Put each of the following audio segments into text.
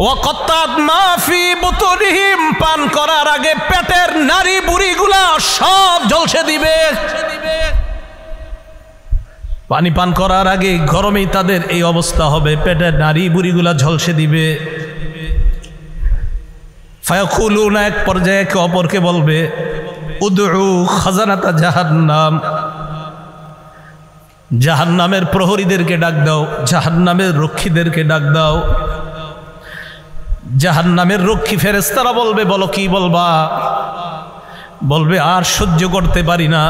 ওয়াকাত্তাত মা ফি বুতুনিহিম, পান করার আগে পেটের নারী বুড়িগুলা সব ঝলসে দিবে। পানি পান করার আগে গরমেই তাদের এই অবস্থা হবে, পেটের নারী বুড়িগুলা ঝলসে দিবে। ফায়াকুলুনা, এক পর্যায়ে একে অপরকে বলবে, উদউ খাজানাতা জাহান্নাম, জাহান্নামের প্রহরীদেরকে ডাক দাও, জাহান্নামের রক্ষীদেরকে ডাক দাও। জাহান্নামের রক্ষী ফেরেশতারা বলবে, বলো কি বলবা? বলবে আর সহ্য করতে পারি না।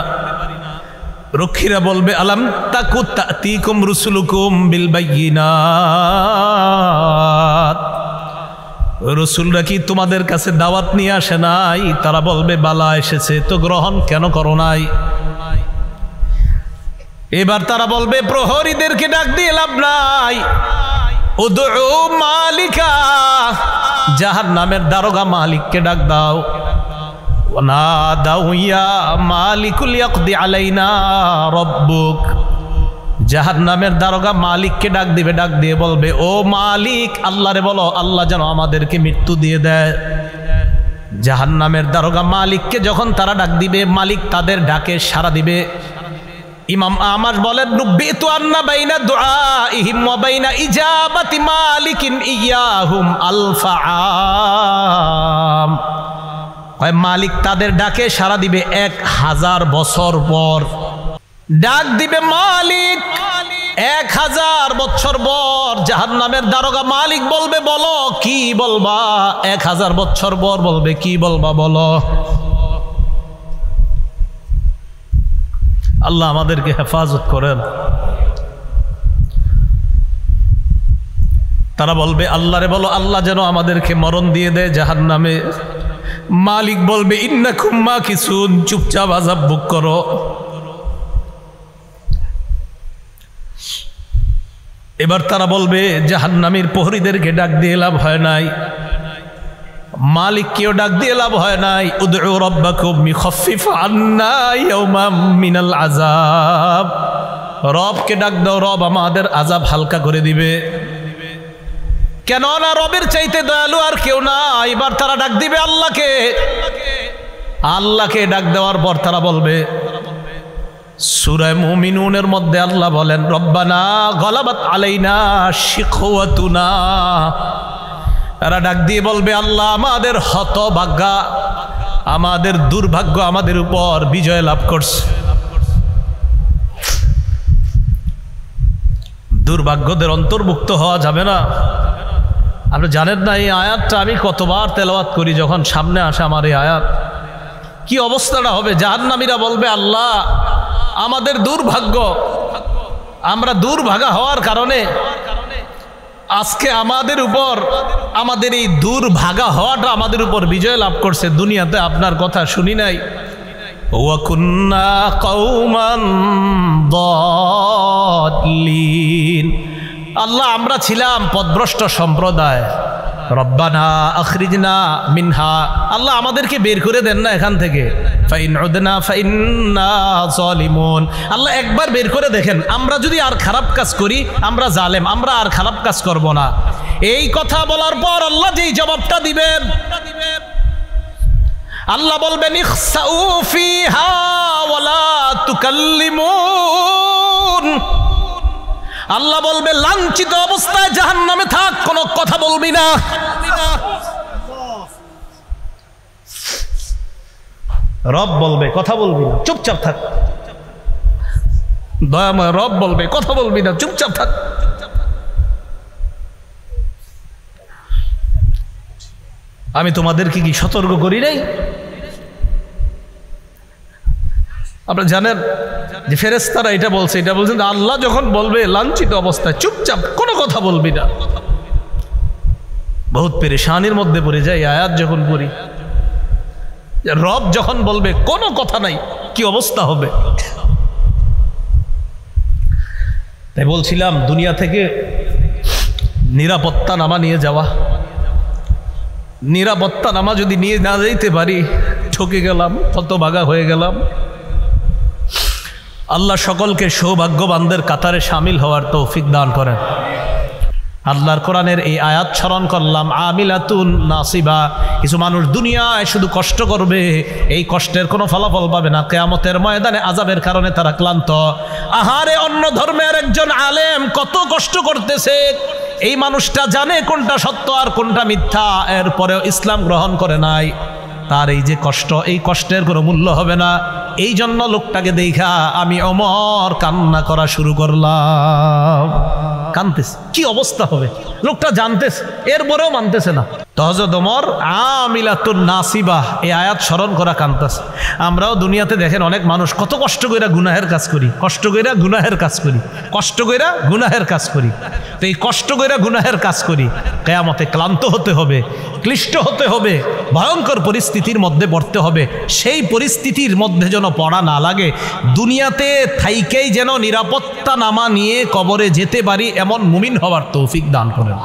রক্ষীরা বলবে, আলাম তাকু তাতিকুম রুসুলুকুম বিল বাইয়িনাত, রসুলরা কি তোমাদের কাছে দাওয়াত নিয়ে আসে নাই? তারা বলবে, বালা এসেছে, তো গ্রহণ কেন করো নাই? এবার তারা বলবে, প্রহরীদেরকে ডাক দিয়ে লাভ নাই, উদউ মালিকা, জাহান্নামের দারোগা মালিককে ডাক দাও। ওয়ানাদাউ ইয়া মালিকুল ইয়াকদি আলাইনা রাব্বুক, জাহান্নামের দারোগা মালিককে ডাক দিবে, ডাক দিয়ে বলবে, ও মালিক, আল্লাহরে বলো আল্লাহ যেন আমাদেরকে মৃত্যু দিয়ে দেয়। জাহান্নামের দারোগা মালিককে যখন তারা ডাক দিবে, মালিক তাদের ডাকে সাড়া দিবে। ইমাম আমাশ বলেন, নুব্বিতু আন্না বাইনা দুআইহিম ওয়া বাইনা ইজাবাতি মালিকিন ইয়াহুম আলফা আম, হয় মালিক তাদের ডাকে সাড়া দিবে 1000 বছর পর। ডাক দিবে মালিক 1000 বছর পর, জাহান্নামের দারোগা মালিক বলবে, বলো কি বলবা? 1000 বছর পর বলবে, কি বলবা বলো। আল্লাহ আমাদেরকে হেফাজত করেন। তারা বলবে, আল্লাহরে বলো আল্লাহ যেন আমাদেরকে মরণ দিয়ে দেয় জাহান্নামে। মালিক বলবে, ইন্নাকুম মাকিসুন, চুপচাপ আযাব ভোগ করো। এবার তারা বলবে, জাহান্নামীর প্রহরীদেরকে ডাক দিয়ে লাভ হয় নাই, মালিককেও ডাক দিয়ে লাভ হয় নাই। উদউ রাব্বাকুম ইখাফিফ আন্না ইয়াওমান মিনাল আযাব, রবকে ডাক দাও, রব আমাদের আযাব হালকা করে দিবে। কেন না রবের চাইতে দয়ালু আর কেউ না। এবার তারা ডাক দিবে আল্লাহকে। আল্লাহকে ডাক দেওয়ার পর তারা বলবে, সূরা মুমিনুনের মধ্যে আল্লাহ বলেন, রব্বানা গলাবাত আলাইনা শিকওয়াতুনা, তারা ডাক দিয়ে বলবে, আল্লাহ আমাদের হতভাগ্যা, আমাদের দুর্ভাগ্য আমাদের উপর বিজয় লাভ করছে। দুর্ভাগ্যদের অন্তর্ভুক্ত হওয়া যাবে না। আপনি জানেন না এই আয়াতটা আমি কতবার তেলাওয়াত করি, যখন সামনে আসে আমার এই আয়াত, কি অবস্থাটা হবে। জাহান্নামীরা বলবে, আল্লাহ আমাদের দুর্ভাগ্য, আমরা দুর্ভাগা হওয়ার কারণে আজকে আমাদের উপর, আমাদের এই দুর্ভাগা হওয়াটা আমাদের উপর বিজয় লাভ করছে। দুনিয়াতে আপনার কথা শুনি নাই। ওয়া কুন্না কওমান দাল্লিন, আল্লাহ আমরা ছিলাম পথভ্রষ্ট সম্প্রদায়। রব্বানা আখরিজনা মিনহা, আল্লাহ আমাদেরকে বের করে দেন না এখান থেকে। ফাইন উদনা ফাইন্না যালিমুন, আল্লাহ একবার বের করে দেখেন, আমরা যদি আর খারাপ কাজ করি, আমরা জালেম, আমরা আর খারাপ কাজ করব না। এই কথা বলার পর আল্লাহ যেই জবাবটা দিবেন, আল্লাহ বলবেন, ইখসাউ ফিহা ওয়ালা তুকাল্লিমুন, আল্লাহ বলবে লাঞ্ছিত অবস্থায় জাহান্নামে থাক, কোনো কথা বলবি না। রব বলবে কথা বলবি না, চুপচাপ থাক। দয়াময় রব বলবে কথা বলবি না, চুপচাপ থাক। আমি তোমাদেরকে কি সতর্ক করি নাই? আপনারা জানেন যে ফেরেশতারা এটা বলছে, এটা বলছেন আল্লাহ যখন বলবে লাঞ্ছিত অবস্থায় চুপচাপ কোনো কথা বলবি না। বহুত পেরেশানির মধ্যে পড়ে যায় আয়াত যখন পড়ি। রব যখন বলবে কোনো কথা নাই, কি অবস্থা হবে। তাই বলছিলাম দুনিয়া থেকে নিরাপত্তা নামা নিয়ে যাওয়া, নিরাপত্তা নামা যদি নিয়ে না যাইতে পারি, ঠকে গেলাম, হতভাগা হয়ে গেলাম। আল্লাহ সকলকে সৌভাগ্যবানদের কাতারে শামিল হওয়ার তৌফিক দান করেন। আল্লাহর কোরআনের এই আয়াত স্মরণ করলাম, আমিলাতুন নাসিবা, কিছু মানুষ দুনিয়ায় শুধু কষ্ট করবে, এই কষ্টের কোনো ফলাফল পাবে না, কিয়ামতের ময়দানে আযাবের কারণে তারা ক্লান্ত। আহারে, অন্য ধর্মের একজন আলেম কত কষ্ট করতেছে, এই মানুষটা জানে কোনটা সত্য আর কোনটা মিথ্যা, এরপরেও ইসলাম গ্রহণ করে নাই। তার এই যে কষ্ট, এই কষ্টের কোনো মূল্য হবে না। এই জন্য লোকটাকে দেখা আমি ওমর কান্না করা শুরু করলাম। কানতেছে, কি অবস্থা হবে, লোকটা জানতেছে এরপরেও মানতেছে না। তো হযরত ওমর আমিলাতুন নাসিবা এই আয়াত স্মরণ করা কানতেছে। আমরাও দুনিয়াতে দেখেন অনেক মানুষ কত কষ্ট কইরা গুনাহের কাজ করি, কষ্ট কইরা গুনাহের কাজ করি, কষ্ট কইরা গুনাহের কাজ করি। তো এই কষ্ট কইরা গুনাহের কাজ করি, কিয়ামতে ক্লান্ত হতে হবে, ক্লিষ্ট হতে হবে, ভয়ঙ্কর পরিস্থিতির মধ্যে পড়তে হবে। সেই পরিস্থিতির মধ্যে যেন পড়া না লাগে, দুনিয়াতে থাইকেই যেন নিরাপত্তা নামা নিয়ে কবরে যেতে পারি, এমন মুমিন হওয়ার তৌফিক দান করেন।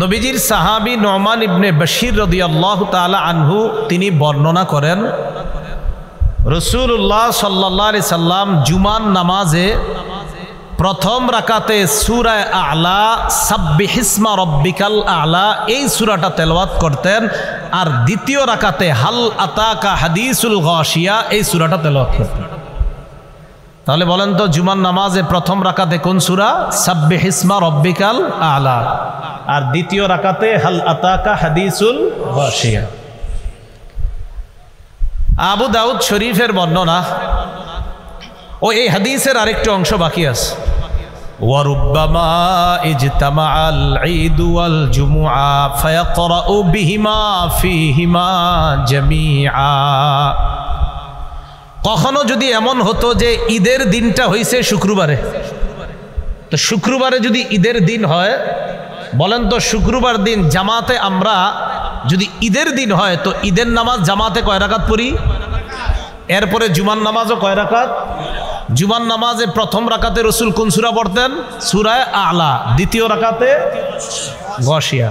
নবীজির সাহাবী নুমান ইবনে বশির রাদিয়াল্লাহু তাআলা আনহু তিনি বর্ণনা করেন, রাসূলুল্লাহ সাল্লাল্লাহু আলাইহি সাল্লাম জুমার নামাজে প্রথম রাকাতে সূরা আ'লা সাব্বিহিসমা রাব্বিকাল আ'লা এই সূরাটা তেলাওয়াত করতেন, আর দ্বিতীয় রাকাতে হাল আতাকা হাদিসুল গাশিয়া এই সূরাটা তেলাওয়াত করতেন। তাহলে বলেন তো, জুমার নামাজে প্রথম রাকাতে কোন সূরা? সাব্বিহিসমা রাব্বিকাল আ'লা, আর দ্বিতীয় রাকাতে হাল আতাকা হাদিসুল গাশিয়া। আবু দাউদ শরীফের বর্ণনা, ও এই হাদিসের আরেকটা অংশ বাকি আছে। ওয়ারুব্বামা ইজতামাআল ঈদ ওয়াল জুমুআ ফায়াকরাউ বিহিমা ফীহিমা জামিআ। কখনো যদি এমন হতো যে ঈদের দিনটা হইছে শুক্রবারে, তো শুক্রবারে যদি ঈদের দিন হয়, বলেন তো শুক্রবার দিন জামাতে আমরা যদি ঈদের দিন হয় তো ঈদের নামাজ জামাতে কয় রাকাত পড়ি? এরপরে জুমার নামাজও কয় রাকাত? জুমার নামাজে প্রথম রাকাতে রাসূল কোন সূরা পড়তেন? সূরা আ'লা। দ্বিতীয় রাকাতে গাশিয়া।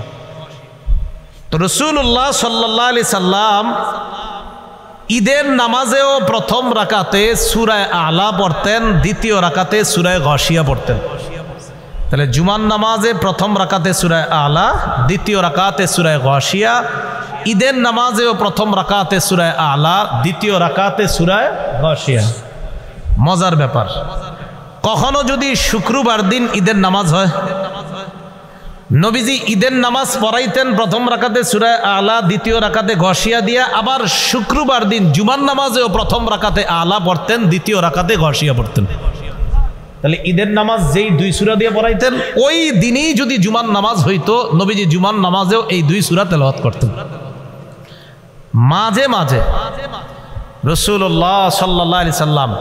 তো রাসূলুল্লাহ সাল্লাল্লাহু আলাইহি সাল্লাম ঈদের নামাজেও প্রথম রাকাতে সূরা আ'লা পড়তেন, দ্বিতীয় রাকাতে সূরা গাশিয়া পড়তেন। তাহলে জুমার নামাজে প্রথম রাকাতে সূরা আ'লা, দ্বিতীয় রাকাতে সূরা গাশিয়া। ঈদের নামাজেও প্রথম রাকাতে সূরা আ'লা, দ্বিতীয় রাকাতে সূরা গাশিয়া। মজার ব্যাপার, কখনো যদি শুক্রবার দিন ঈদের নামাজ হয়, নবীজি ঈদের নামাজ পড়াইতেন প্রথম রাকাতে সূরা আ'লা, দ্বিতীয় রাকাতে গাশিয়া দিয়া, আবার শুক্রবার দিন জুমার নামাজেও প্রথম রাকাতে আ'লা পড়তেন, দ্বিতীয় রাকাতে গাশিয়া পড়তেন। তাহলে ঈদের নামাজ যেই দুই সূরা দিয়ে পড়াইতেন, ওই দিনই যদি জুমার নামাজ হইতো, নবীজি জুমার নামাজেও এই দুই সূরা তেলাওয়াত করতেন। মাঝে মাঝে রাসূলুল্লাহ সাল্লাল্লাহু আলাইহি সাল্লাম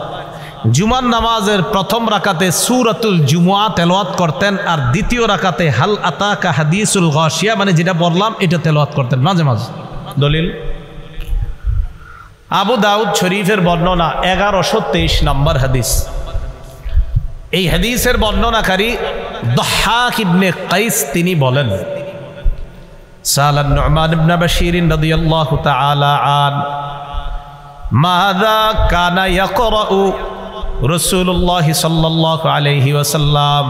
জুমার নামাজের প্রথম রাকাতে সূরাতুল জুমুআ তেলাওয়াত করতেন, আর দ্বিতীয় রাকাতে হাল আতাকা হাদিসুল গাশিয়া, মানে যেটা বললাম এটা তেলাওয়াত করতেন মাঝে মাঝে। দলিল আবু দাউদ শরীফের বর্ণনা 1123 নম্বর হাদিস। এই হাদিসের বর্ণনাকারী দাহহাক ইবনে কাইস তিনি বলেন, সালান নুমান ইবনে বশির রাদিয়াল্লাহু তাআলা আন মাযা কানা ইয়াকরাউ রাসূলুল্লাহ সাল্লাল্লাহু আলাইহি ওয়াসাল্লাম।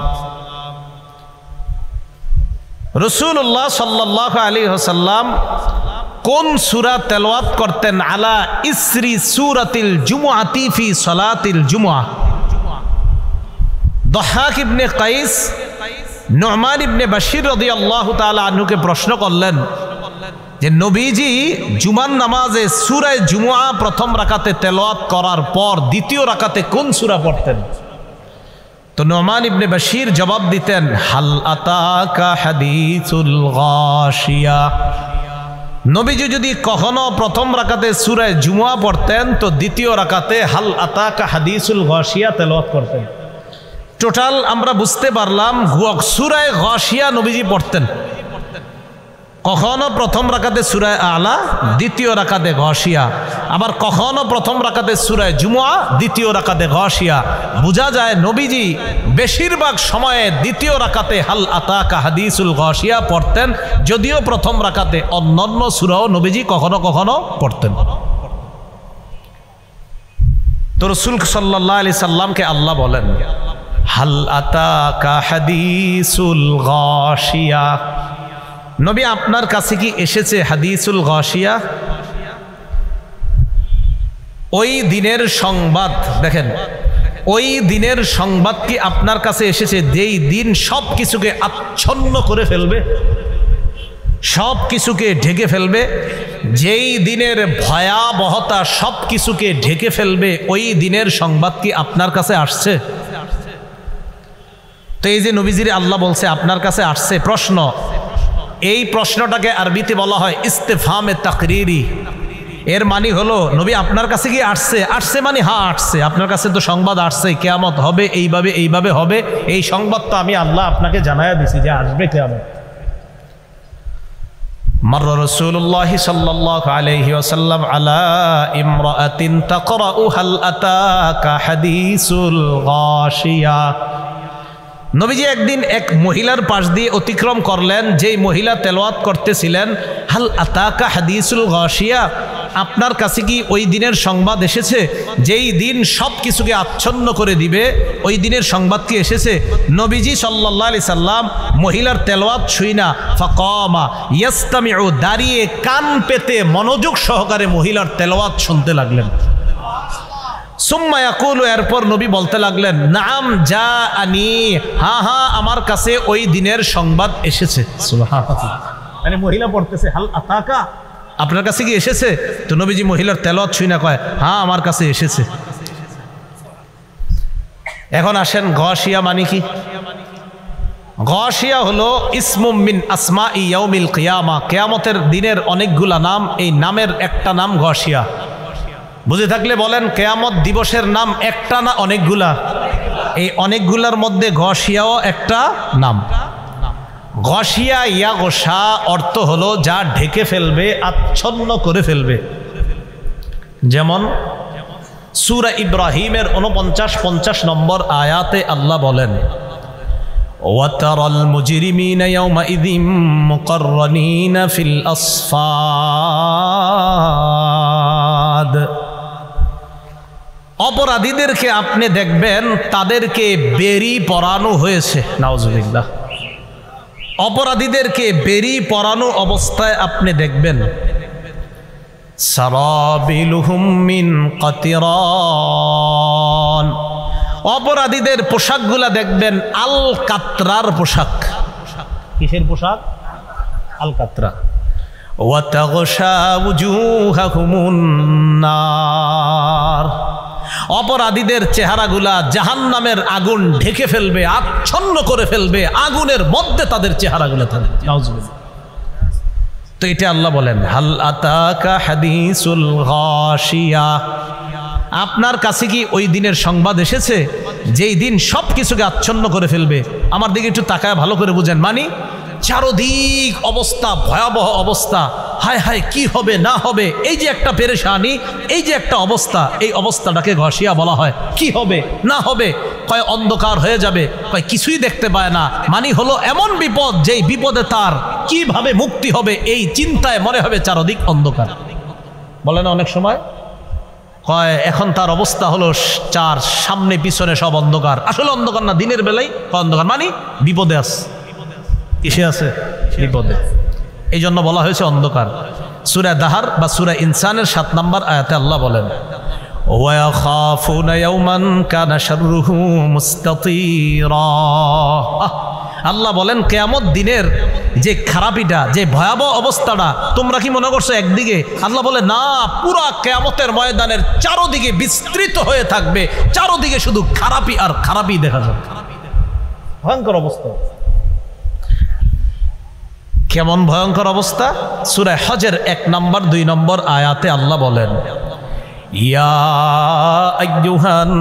রাসূলুল্লাহ সাল্লাল্লাহু আলাইহি ওয়াসাল্লাম কোন সূরা তেলাওয়াত করতেন? আলা ইসরি সূরাতিল জুমুআতি ফি সালাতিল জুমুআহ। দাহহাক ইবনে কাইস নুমান ইবনে বশির রাদিয়াল্লাহু তাআলা আনহুকে প্রশ্ন করলেন যে নবীজি জুমার নামাজে সূরা জুমুআ প্রথম রাকাতে তেলাওয়াত করার পর দ্বিতীয় রাকাতে কোন সূরা পড়তেন? তো নুমান ইবনে বশির জবাব দিতেন, হাল আতাকা হাদিসুল গাশিয়া। নবীজি যদি কখনো প্রথম রাকাতে সূরা জুমুআ পড়তেন তো দ্বিতীয় রাকাতে হাল আতাকা হাদিসুল গাশিয়া তেলাওয়াত করতেন। টোটাল আমরা বুঝতে পারলাম সূরা গাশিয়া নবীজি পড়তেন, কখনো প্রথম রাকাতে সূরা আ'লা, দ্বিতীয় রাকাতে গাশিয়া, আবার কখনো প্রথম রাকাতে সূরা জুমুআ, দ্বিতীয় রাকাতে গাশিয়া। বোঝা যায় নবীজি বেশিরভাগ সময়ে দ্বিতীয় রাকাতে হাল আতাকা হাদিসুল গাশিয়া পড়তেন, যদিও প্রথম রাকাতে অন্যান্য সূরাও নবীজি কখনো কখনো পড়তেন। তো রাসূল সাল্লাল্লাহু আলাইহি সাল্লামকে আল্লাহ বলেন, হাল আতাকা হাদিসুল গাশিয়া, নবী আপনার কাছে কি এসেছে হাদিসুল গাশিয়া? ওই দিনের সংবাদ, দেখেন ওই দিনের সংবাদ কি আপনার কাছে এসেছে যেই দিন সব কিছুকে আচ্ছন্ন করে ফেলবে, সব কিছুকে ঢেকে ফেলবে, যেই দিনের ভয়াবহতা সব কিছুকে ঢেকে ফেলবে, ওই দিনের সংবাদ কি আপনার কাছে আসছে? তো এই যে নবীজির আল্লাহ বলছে আপনার কাছে আসছে, প্রশ্ন, এই প্রশ্নটাকে আরবিতে বলা হয় ইস্তেফামে তাকরিরি। এর মানে হলো নবী আপনার কাছে কি আসছে? আসছে মানে হ্যাঁ আসছে, আপনার কাছে তো সংবাদ আসছে কিয়ামত হবে, এইভাবে এইভাবে হবে, এই সংবাদ তো আমি আল্লাহ আপনাকে জানায়া দিছি যে আসবে কিয়ামত। مر رسول الله صلى الله عليه وسلم على امرأة تقرأ هل أتاك حديث الغاشية। নবীজি একদিন এক মহিলার পাশ দিয়ে অতিক্রম করলেন, যেই মহিলা তেলাওয়াত করতেছিলেন হাল আতাকা হাদিসুল গাশিয়া, আপনার কাছে কি ওই দিনের সংবাদ এসেছে যেই দিন সব কিছুকে আচ্ছন্ন করে দিবে, ওই দিনের সংবাদ কি এসেছে? নবীজি সাল্লাল্লাহু আলাইহি সাল্লাম মহিলার তেলাওয়াত শুইনা ফাকামা ইয়াস্তামিউ, দাঁড়িয়ে কান পেতে মনোযোগ সহকারে মহিলার তেলাওয়াত শুনতে লাগলেন। সুম্মা ইয়াকুলু, এরপর নবী বলতে লাগলেন নাম জাআনি, হ্যাঁ হ্যাঁ আমার কাছে ওই দিনের সংবাদ এসেছে। সুবহানাল্লাহ, মানে মহিলা পড়তেছে হাল আতাকা, আপনার কাছে কি এসেছে? তো নবীজি মহিলার তেলাওয়াত শুনে কয় হ্যাঁ আমার কাছে এসেছে। এখন আসেন গাশিয়া মানে কি? গাশিয়া হলো ইসমুম মিন আসমাই ইয়াউমিল কিয়ামা, কিয়ামতের দিনের অনেকগুলা নাম, এই নামের একটা নাম গাশিয়া। বুঝে থাকলে বলেন কিয়ামত দিবসের নাম একটা না অনেকগুলা? এই অনেকগুলার মধ্যে গাশিয়াও একটা নাম। গাশিয়া ইয়া গোসা অর্থ হলো যা ঢেকে ফেলবে, আচ্ছন্ন করে ফেলবে। যেমন সূরা ইব্রাহিমের 49-50 নম্বর আয়াতে আল্লাহ বলেন ওয়াতারাল মুজরিমিনা ইয়াওমাইযিম মুকাররানিনা ফিল আসফাদ, অপরাধীদেরকে আপনি দেখবেন তাদেরকে বেরি পরানো হয়েছে। নাউজুবিল্লাহ, অপরাধীদেরকে বেরি পরানো অবস্থায় আপনি দেখবেন। সারাবিলুহুম মিন কাতিরান, অপরাধীদের পোশাকগুলা দেখবেন আল কাতরার পোশাক। কিসের পোশাক? আল কাতরা। ওয়া তাগশা উজুহাহুমুন নার, অপরাধীদের চেহারাগুলা জাহান্নামের আগুন ঢেকে ফেলবে, আচ্ছন্ন করে ফেলবে, আগুনের মধ্যে তাদের চেহারাগুলো থাকবে। নাউজুবিল্লাহ। তো এটা আল্লাহ বলেন হাল আতাকা হাদিসুল গাশিয়া, আপনার কাছে কি ওই দিনের সংবাদ এসেছে যেই দিন সব কিছুকে আচ্ছন্ন করে ফেলবে? আমার দিকে একটু তাকায় ভালো করে বুঝেন, মানে চারদিক অবস্থা, ভয়াবহ অবস্থা, হায় হায় কি হবে না হবে, এই যে একটা পেরেশানি, এই যে একটা অবস্থা, এই অবস্থাটাকে গাশিয়া বলা হয়। কি হবে না হবে, কয় অন্ধকার হয়ে যাবে, কয় কিছুই দেখতে পায় না, মানে হলো এমন বিপদ যেই বিপদে তার কিভাবে মুক্তি হবে এই চিন্তায় মনে হবে চারদিক অন্ধকার। বলে না অনেক সময়, কয় এখন তার অবস্থা হলো চার সামনে পিছনে সব অন্ধকার, আসলে অন্ধকার না, দিনের বেলায় অন্ধকার, মানে বিপদে আছে। কিসে আছে? বিপদে। এই জন্য বলা হয়েছে অন্ধকার। সূরা দাহার বা সূরা ইনসানের 7 নম্বর আয়াতে আল্লাহ বলেন ওয়াখাফুনা ইয়াওমান কানা শাররুহু মুস্তাতিরা, আল্লাহ বলেন কিয়ামত দিনের যে খারাপিটা, যে ভয়াবহ অবস্থাটা, তোমরা কি মনে করছো একদিকে? আল্লাহ বলে না, পুরা কিয়ামতের ময়দানের চারদিকে বিস্তৃত হয়ে থাকবে, চারদিকে শুধু খারাপি আর খারাপি দেখা যাবে। ভয়ঙ্কর অবস্থা। কেমন ভয়ঙ্কর অবস্থা? সূরা হজের 1 নম্বর 2 নম্বর আয়াতে আল্লাহ বলেন ইয়া আইয়ুহান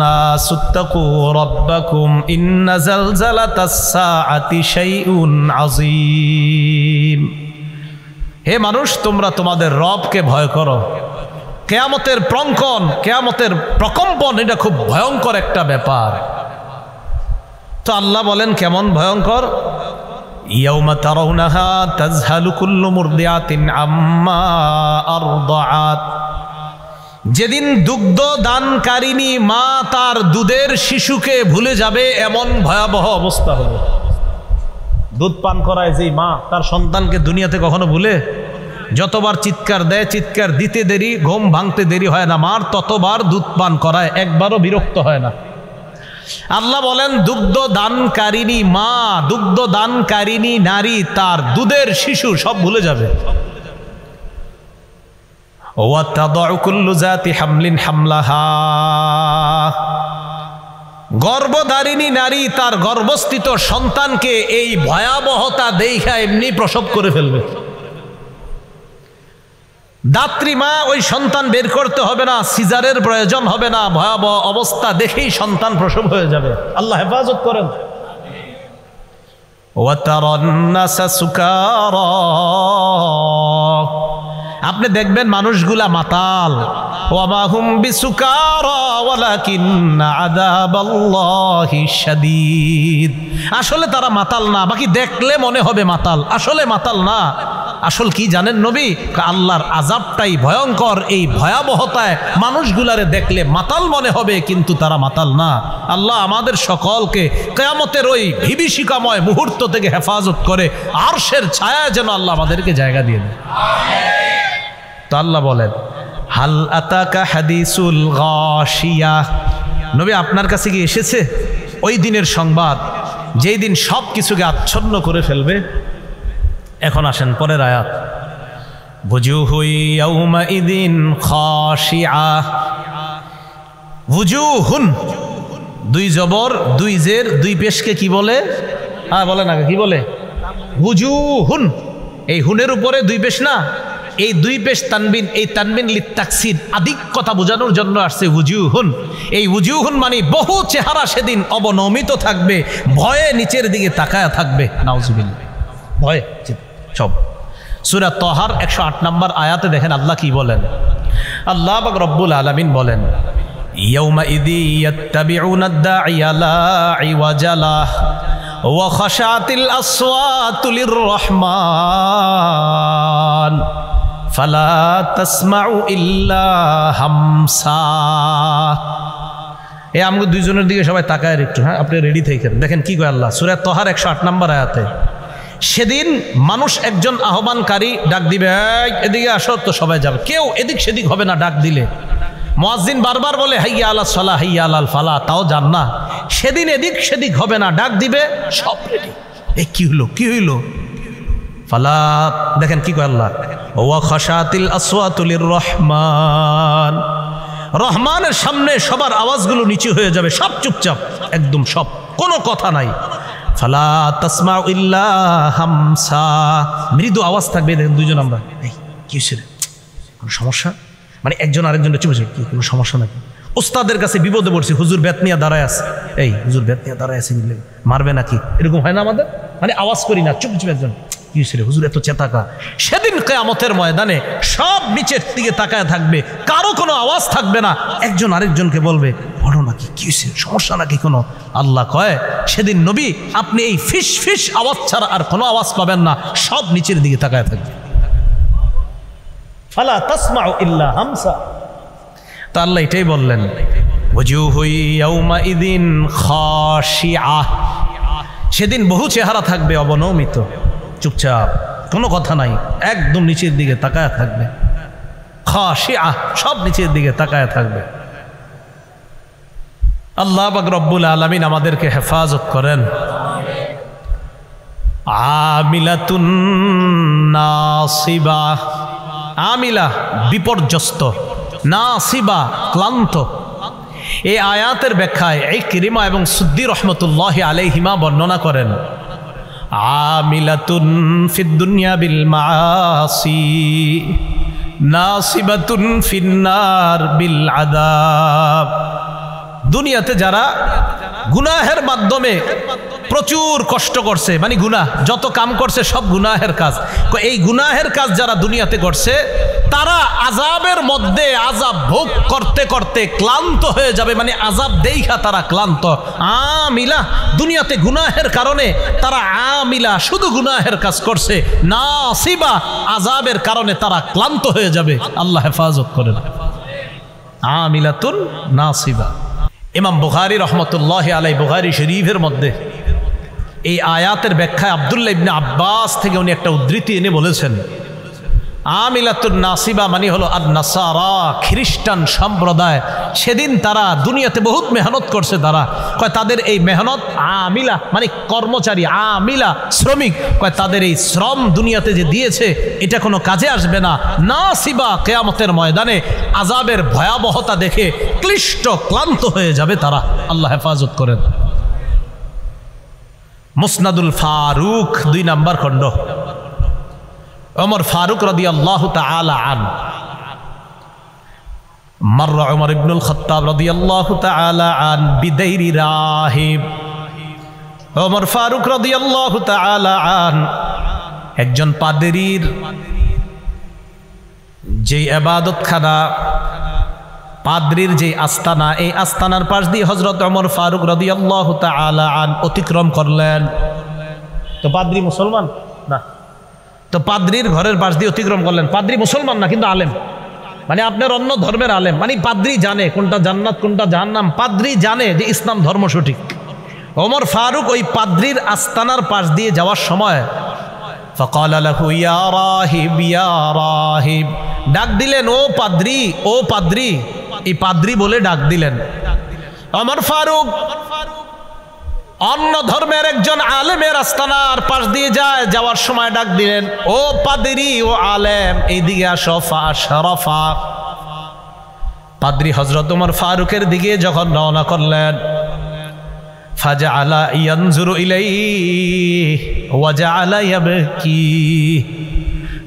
নাসুত্তাকু রাব্বাকুম ইন্না জালজালাতাস সাআতি শাইউন আযীম, হে মানুষ তোমরা তোমাদের রবকে ভয় করো, কিয়ামতের প্রকম্পন, কিয়ামতের প্রকম্পন এটা খুব ভয়ঙ্কর একটা ব্যাপার। তো আল্লাহ বলেন কেমন ভয়ঙ্কর? ইয়াউমা তারাউনাহা তাযহালু কুল্লু মুরদিআতিন আম্মা আরদাআত, যেদিন দুগ্ধ দানকারিনী মা তার দুধের শিশুকে ভুলে যাবে এমন ভয়াবহ অবস্থা হবে। দুধ পান করায় যে মা তার সন্তানকে দুনিয়াতে কখনো ভুলে? যতবার চিৎকার দেয়, চিৎকার দিতে দেরি, ঘুম ভাঙতে দেরি হয় না মার, ততবার দুধ পান করায়, একবারও বিরক্ত হয় না। আল্লাহ বলেন দুগ্ধ দানকারিনী মা, দুগ্ধ দানকারিনী নারী তার দুধের শিশু সব ভুলে যাবে। গর্ভধারিণী নারী তার গর্ভস্থিত সন্তানকে এই ভয়াবহতা দেখা এমনি প্রসব করে ফেলবে। দাত্রী মা ওই সন্তান বের করতে হবে না, সিজারের প্রয়োজন হবে না, ভয়াবহ অবস্থা দেখেই সন্তান প্রসব হয়ে যাবে। আল্লাহ হেফাজত করেন। আপনি দেখবেন মানুষগুলা মাতাল, ওয়া হুম বিসুকারা ওয়ালাকিন্না আযাবাল্লাহি শাদীদ। আসলে তারা মাতাল না, বাকি দেখলে মনে হবে মাতাল, আসলে মাতাল না। আসল কি জানেন নবী? আল্লাহর আযাবটাই ভয়ঙ্কর। এই ভয়াবহতায় মানুষগুলারে দেখলে মাতাল মনে হবে, কিন্তু তারা মাতাল না। আল্লাহ আমাদের সকলকে কিয়ামতের ওই বিভীষিকাময় মুহূর্ত থেকে হেফাজত করে আরশের ছায়ায় যেন আল্লাহ আমাদেরকে জায়গা দিয়ে দেয়। তো আল্লাহ বলেন হাল আতাকা হাদিসুল গাশিয়া, নবী আপনার কাছে কি এসেছে ওই দিনের সংবাদ যেই দিন সব কিছুকে আচ্ছন্ন করে ফেলবে? এখন আসেন পরের আয়াত, বুজুহু ইয়াউমাইদিন খাশিআ। বুজুহুন, দুই জবর দুই জের দুই পেশকে কি বলে? হ্যাঁ বলেন আগে কি বলে? বুজুহুন। এই হুনের উপরে দুই পেশ না, এই দুই পেশ তানবিন, এই তানবিন লিত্তাকসির আদিক কথা বোঝানোর জন্য আসছে উজুহুন। এই উজুহুন মানে বহু চেহারা সেদিন অবনমিত থাকবে, ভয়ে নিচের দিকে তাকায়া থাকবে। নাউজুবিল্লাহ, ভয়ে সব। সূরা তাহার 108 নম্বর আয়াতে দেখেন আল্লাহ কি বলেন। আল্লাহ পাক রব্বুল আলামিন বলেন ইয়াউমাইযি ইয়াত্তাবিউনা আদ-দাঈয়া লা ইওয়াজা লাহু ওয়া খাশাতিল আসওয়াতু লির-রহমান ফালা তাসমাউ ইল্লা হামসা। এই আমগো দুইজনের দিকে সবাই তাকায় একটু, হ্যাঁ আপনি রেডি থাকেন। দেখেন কি কয় আল্লাহ সূরা তাহার 108 নম্বর আয়াতে, সেদিন মানুষ একজন আহ্বানকারী ডাক দিবে, এদিকে আসো, তো সবাই যাবে, কেউ এদিক সেদিক হবে না। ডাক দিলে মুয়াজ্জিন বারবার বলে হাইয়া আলাস সালাহ হাইয়া আলাল ফালাহ, তাও যান না। সেদিন এদিক সেদিক হবে না, ডাক দিবে সব রেডি। এ কি হইলো, কি হইলো? ফালা, দেখেন কি কয় আল্লাহ, ওয়া খাশাতিল আসওয়াতু লির-রহমান। রহমানের সামনে সবার আওয়াজগুলো নিচু হয়ে যাবে, সব চুপচাপ, একদম সব, কোনো কথা নাই। ফালা তাসমাউ ইল্লা হামসা, মৃদু আওয়াজ থাকবে। দেখেন দুইজন আমরা, এই কি হয়েছে, কোনো সমস্যা? মানে একজন আরেকজনের চুপ আছে, কি কোনো সমস্যা নাকি? ওস্তাদের কাছে বিপদে পড়ছি, হুজুর বেত নিয়ে দাঁড়ায় আছে, এই হুজুর বেত নিয়ে দাঁড়ায় আছে, মারবে নাকি, এরকম হয় না আমাদের? মানে আওয়াজ করি না, চুপ চুপ একজন, কি হয়েছে হুজুর এত চেতাকা? সেদিন কিয়ামতের ময়দানে সব নিচের দিকে তাকায় থাকবে, কারো কোনো আওয়াজ থাকবে না। একজন আরেকজনকে বলবে বলো নাকি, কি হয়েছে, সমস্যা নাকি কোনো? আল্লাহ কয় সেদিন নবী আপনি এই ফিস ফিস আওয়াজ ছাড়া আর কোনো আওয়াজ পাবেন না, সব নিচের দিকে তাকায় থাকবে। ফালা তাসমাউ ইল্লা হামসা। তা আল্লাহ এটাই বললেন ওয়াজুহু ইয়াউমাইদিন খাশিআ, সেদিন বহু চেহারা থাকবে অবনমিত, চুপচাপ, কোনো কথা নাই, একদম নিচের দিকে তাকায় থাকবে। খাশিআ, সব নিচের দিকে তাকায় থাকবে। আল্লাহ পাক রব্বুল আলামিন আমাদেরকে হেফাজত করেন। আমিলাতুন নাসিবা, আমিলা বিপর্যস্ত, নাসিবা ক্লান্ত। এই আয়াতের ব্যাখ্যায় ইকরিমা এবং সুদ্দি রহমতুল্লাহি আলাইহিমা বর্ণনা করেন আমিলাতুন ফিদ দুনিয়া বিল মাআসি নাসিবাতুন ফিন্নার বিল আযাব। দুনিয়াতে যারা গুনাহের মাধ্যমে প্রচুর কষ্ট করছে, মানে গুনাহ যত কাম করছে সব গুনাহের কাজ, এই গুনাহের কাজ যারা দুনিয়াতে করছে তারা আযাবের মধ্যে আযাব ভোগ করতে করতে ক্লান্ত হয়ে যাবে, মানে আযাব দেইখা তারা ক্লান্ত। আমিলা, দুনিয়াতে গুনাহের কারণে তারা আমিলা, শুধু গুনাহের কাজ করছে। নাসিবা, আযাবের কারণে তারা ক্লান্ত হয়ে যাবে। আল্লাহ হেফাজত করেন। আমিলাতুন নাসিবা। ইমাম বুখারী রহমতুল্লাহি আলাইহি বুখারী শরীফের মধ্যে এই আয়াতের ব্যাখ্যায় আব্দুল্লাহ ইবনে আব্বাস থেকে উনি একটা উদ্ধৃতি এনে বলেছেন, আমিলাতুন নাসিবা মানে হলো আর নাসারা, খ্রিস্টান সম্প্রদায়। সেদিন তারা দুনিয়াতে বহুত মেহনত করছে, তারা কয় তাদের এই মেহনত, আমিলা মানে কর্মচারী, আমিলা শ্রমিক, কয় তাদের এই শ্রম দুনিয়াতে যে দিয়েছে এটা কোনো কাজে আসবে না। নাসিবা, কিয়ামতের ময়দানে আযাবের ভয়াবহতা দেখে ক্লিষ্ট ক্লান্ত হয়ে যাবে তারা। আল্লাহ হেফাজত করেন। মুসনাদুল ফারুক 2 নম্বর খণ্ড। ওমর ফারুক রাদিয়াল্লাহু তাআলা আন মাররা ওমর ইবনুল খাত্তাব রাদিয়াল্লাহু তাআলা আন বিদাইরি রাহিব। ওমর ফারুক রাদিয়াল্লাহু তাআলা আন একজন পাদ্রীর যে ইবাদতখানা, পাদ্রীর যে আস্তানা, এই আস্তানার পাশ দিয়ে হযরত ওমর ফারুক রাদিয়াল্লাহু তাআলা আন অতিক্রম করলেন। তো পাদ্রী মুসলমান না, তো পাদ্রীর ঘরের পাশ দিয়ে অতিক্রম করলেন। পাদ্রী মুসলমান না কিন্তু আলেম, মানে আপনার অন্য ধর্মের আলেম, মানে পাদ্রী জানে কোনটা জান্নাত কোনটা জাহান্নাম, পাদ্রী জানে যে ইসলাম ধর্ম সঠিক। ওমর ফারুক ওই পাদ্রীর আস্তানার পাশ দিয়ে যাওয়ার সময় ফাকালা লাহু ইয়া রাহিব ইয়া রাহিব, ডাক দিলেন, ও পাদ্রী ও পাদ্রী, এই পাদ্রী বলে ডাক দিলেন। ওমর ফারুক অন্য ধর্মের একজন আলেমের আস্তানার পাশ দিয়ে যাওয়ার সময় ডাক দিলেন, ও পাদ্রী ও আলেম, এইদিকে আসো। ফাশরাফা, পাদ্রী হযরত ওমর ফারুকের দিকে যখন রওনা করলেন, ফাজআলা ইয়ানজুরু ইলাইহি ওয়া জাআলা ইয়াবকি।